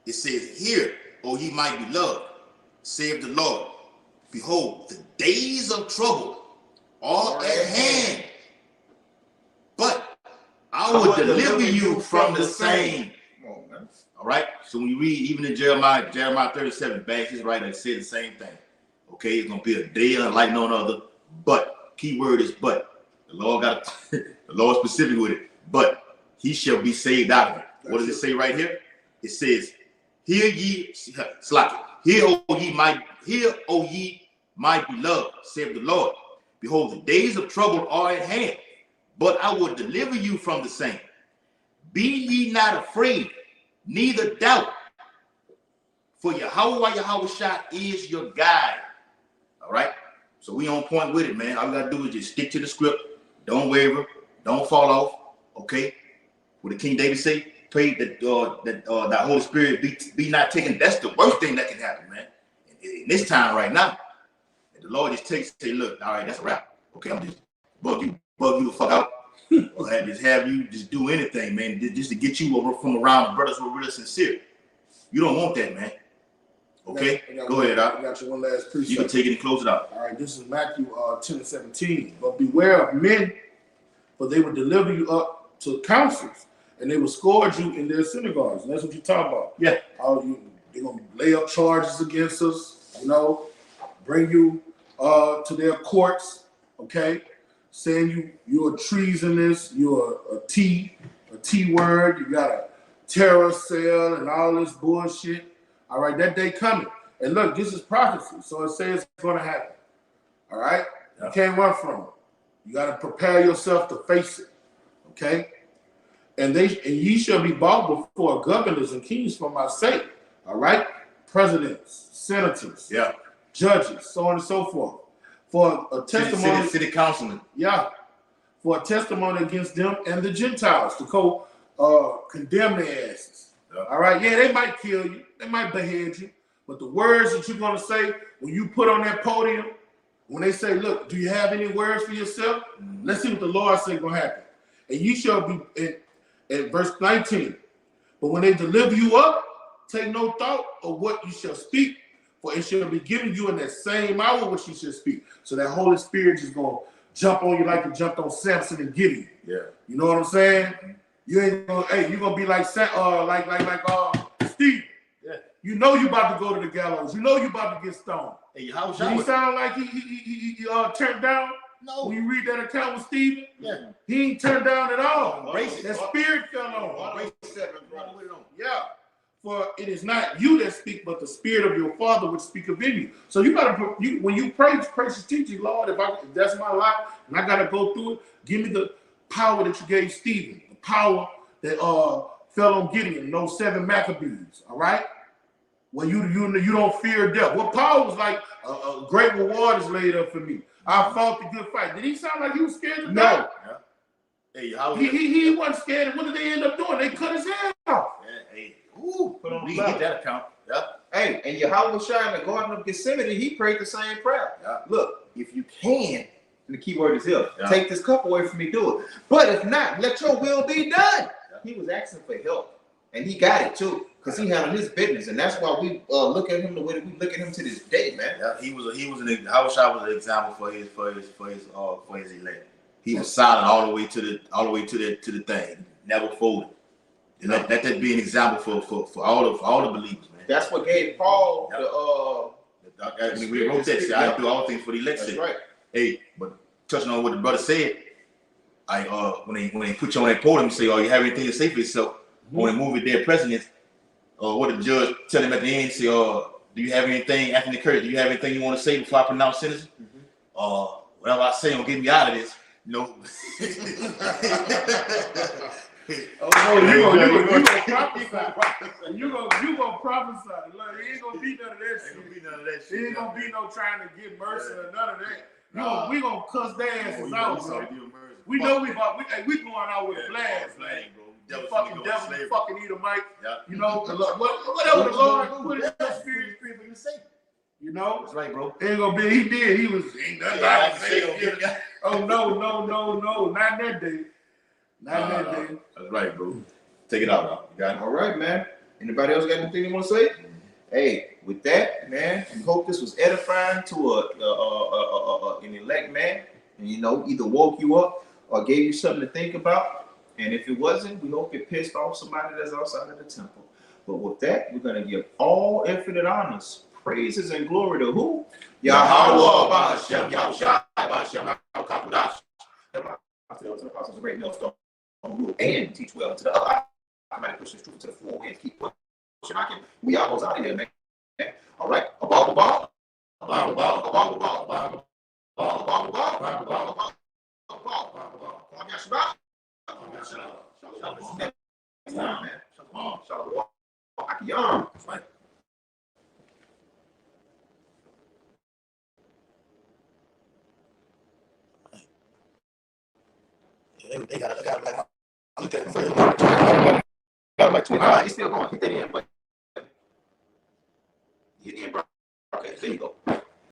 [SPEAKER 1] It says, "Hear, O ye my beloved, saith the Lord, behold, the days of trouble are at hand, but I will deliver you from the same."
[SPEAKER 2] Come on, man.
[SPEAKER 1] All right. So when you read even in Jeremiah 37, Banks is right. It said the same thing. Okay, it's gonna be a day unlike none other. But key word is but. The Lord got the Lord specific with it. But he shall be saved out of it. What does it say right here? It says, "Hear ye, slack it. Hear, O ye my beloved, saith the Lord. Behold, the days of trouble are at hand, but I will deliver you from the same. Be ye not afraid, neither doubt. For Yahweh Shai is your guide." All right? So we on point with it, man. All we got to do is just stick to the script. Don't waver. Don't fall off. Okay? What did King David say? Pray that the Holy Spirit be not taken. That's the worst thing that can happen, man. In this time right now, the Lord just say, look, all right, that's a wrap. Okay, I'm just bug you the fuck out. Or just have you just do anything, man, just to get you over from around brothers who are really sincere. You don't want that, man. Okay, go ahead,
[SPEAKER 4] I got you one last precept.
[SPEAKER 1] You can take it and close it out.
[SPEAKER 4] All right, this is Matthew 10 and 17. "But beware of men, for they will deliver you up to councils, and they will scourge you in their synagogues." And that's what you're talking about.
[SPEAKER 1] Yeah.
[SPEAKER 4] They're going to lay up charges against us, bring you to their courts, okay? Saying you're treasonous, you're a T word, you got a terror cell and all this bullshit. All right, that day coming. And look, this is prophecy, so it says it's going to happen. All right? Yeah. You can't run from it. You got to prepare yourself to face it, okay? And ye shall be brought before governors and kings for my sake. All right? Presidents, senators,
[SPEAKER 1] yeah,
[SPEAKER 4] judges, so on and so forth. For a testimony.
[SPEAKER 1] City councilman.
[SPEAKER 4] Yeah. For a testimony against them and the Gentiles to condemn their asses. Yeah. All right? Yeah, they might kill you. They might behead you. But the words that you're going to say when you put on that podium, when they say, look, do you have any words for yourself? Mm-hmm. Let's see what the Lord said going to happen. And you shall be, in verse 19, "But when they deliver you up, take no thought of what you shall speak, for it shall be given you in that same hour what you shall speak." So that Holy Spirit is going to jump on you like it jumped on Samson and Gideon. Yeah. You know what I'm saying? You ain't going to, you're going to be like Steve. Yeah. You know you about to go to the gallows. You know you about to get stoned.
[SPEAKER 1] Hey, how
[SPEAKER 4] Did he sound like he turned down? No. When you read that account with Stephen, yeah, he ain't turned down at all. That spirit fell on. Yeah. for it is not you that speak, but the Spirit of your Father which speaketh in you. So you gotta when you pray strategic, Lord, if that's my life and I gotta go through it, give me the power that you gave Stephen, the power that fell on Gideon, those 7 Maccabees. All right, when you don't fear death. What Paul was like, a great reward is laid up for me. I fought the good fight. Did he sound like he was scared to die?
[SPEAKER 1] Yeah. Hey, how
[SPEAKER 4] He wasn't scared. And what did they end up doing? They cut his head off.
[SPEAKER 1] Yeah, hey, ooh,
[SPEAKER 2] Put on
[SPEAKER 1] we
[SPEAKER 2] the
[SPEAKER 1] get that account. Yeah.
[SPEAKER 2] Hey, and Yahweh Shai in the Garden of Gethsemane, he prayed the same prayer.
[SPEAKER 1] Yeah.
[SPEAKER 2] Look, if you can, and the key word is here,
[SPEAKER 1] Yeah.
[SPEAKER 2] take this cup away from me, do it. But if not, let your will be done. Yeah. He was asking for help, and he got it too, because he handled his business, and that's why we look at him the way that we look at him to this day, man.
[SPEAKER 1] Yeah, he was an example for his elect. He was silent all the way to the thing, never folded. And let that be an example for all the believers, man.
[SPEAKER 2] That's what gave Paul
[SPEAKER 1] We wrote that. Say, I do all things for the elect.
[SPEAKER 2] That's right.
[SPEAKER 1] Hey, but touching on what the brother said, when they put you on that podium, say, "Oh, you have anything to say for yourself?" When they move it their president, what the judge tell him at the end, say, "Do you have anything, Anthony Curtis? Do you have anything you want to say before I pronounce sentence?" Whatever I say, don't get me out of this. No.
[SPEAKER 4] Oh no, you gonna prophesy. You gonna prophesy. Look, it ain't gonna be none of that shit. It ain't gonna be no trying to get mercy or none of that. We gonna cuss their asses out, bro. We know we going out with a blast, man. You fucking devil, you fucking Edomite. You know, whatever the Lord put in your spirit for you to say. You know?
[SPEAKER 1] That's right, bro.
[SPEAKER 4] Ain't gonna be, he did. He was, ain't nothing I can say. Oh, no. Not that day. Not that day.
[SPEAKER 1] That's right, bro. Take it out, bro. You got it?
[SPEAKER 2] All right, man. Anybody else got anything they want to say? Hey, with that, man, we hope this was edifying to an elect man, and either woke you up or gave you something to think about. And if it wasn't, we hope it pissed off somebody that's outside of the temple. But with that, we're gonna give all infinite honors, praises, and glory to who? Yahweh B'Hashem, Yahushua B'Hashem, Al-Kadosh. To the apostles of great millstone, and teach well to the other. I might push this truth to the full and keep pushing. We almost out of here, man. All right.
[SPEAKER 1] They got like, I looked at it first. Got like 25.
[SPEAKER 2] He's still going. He did it, but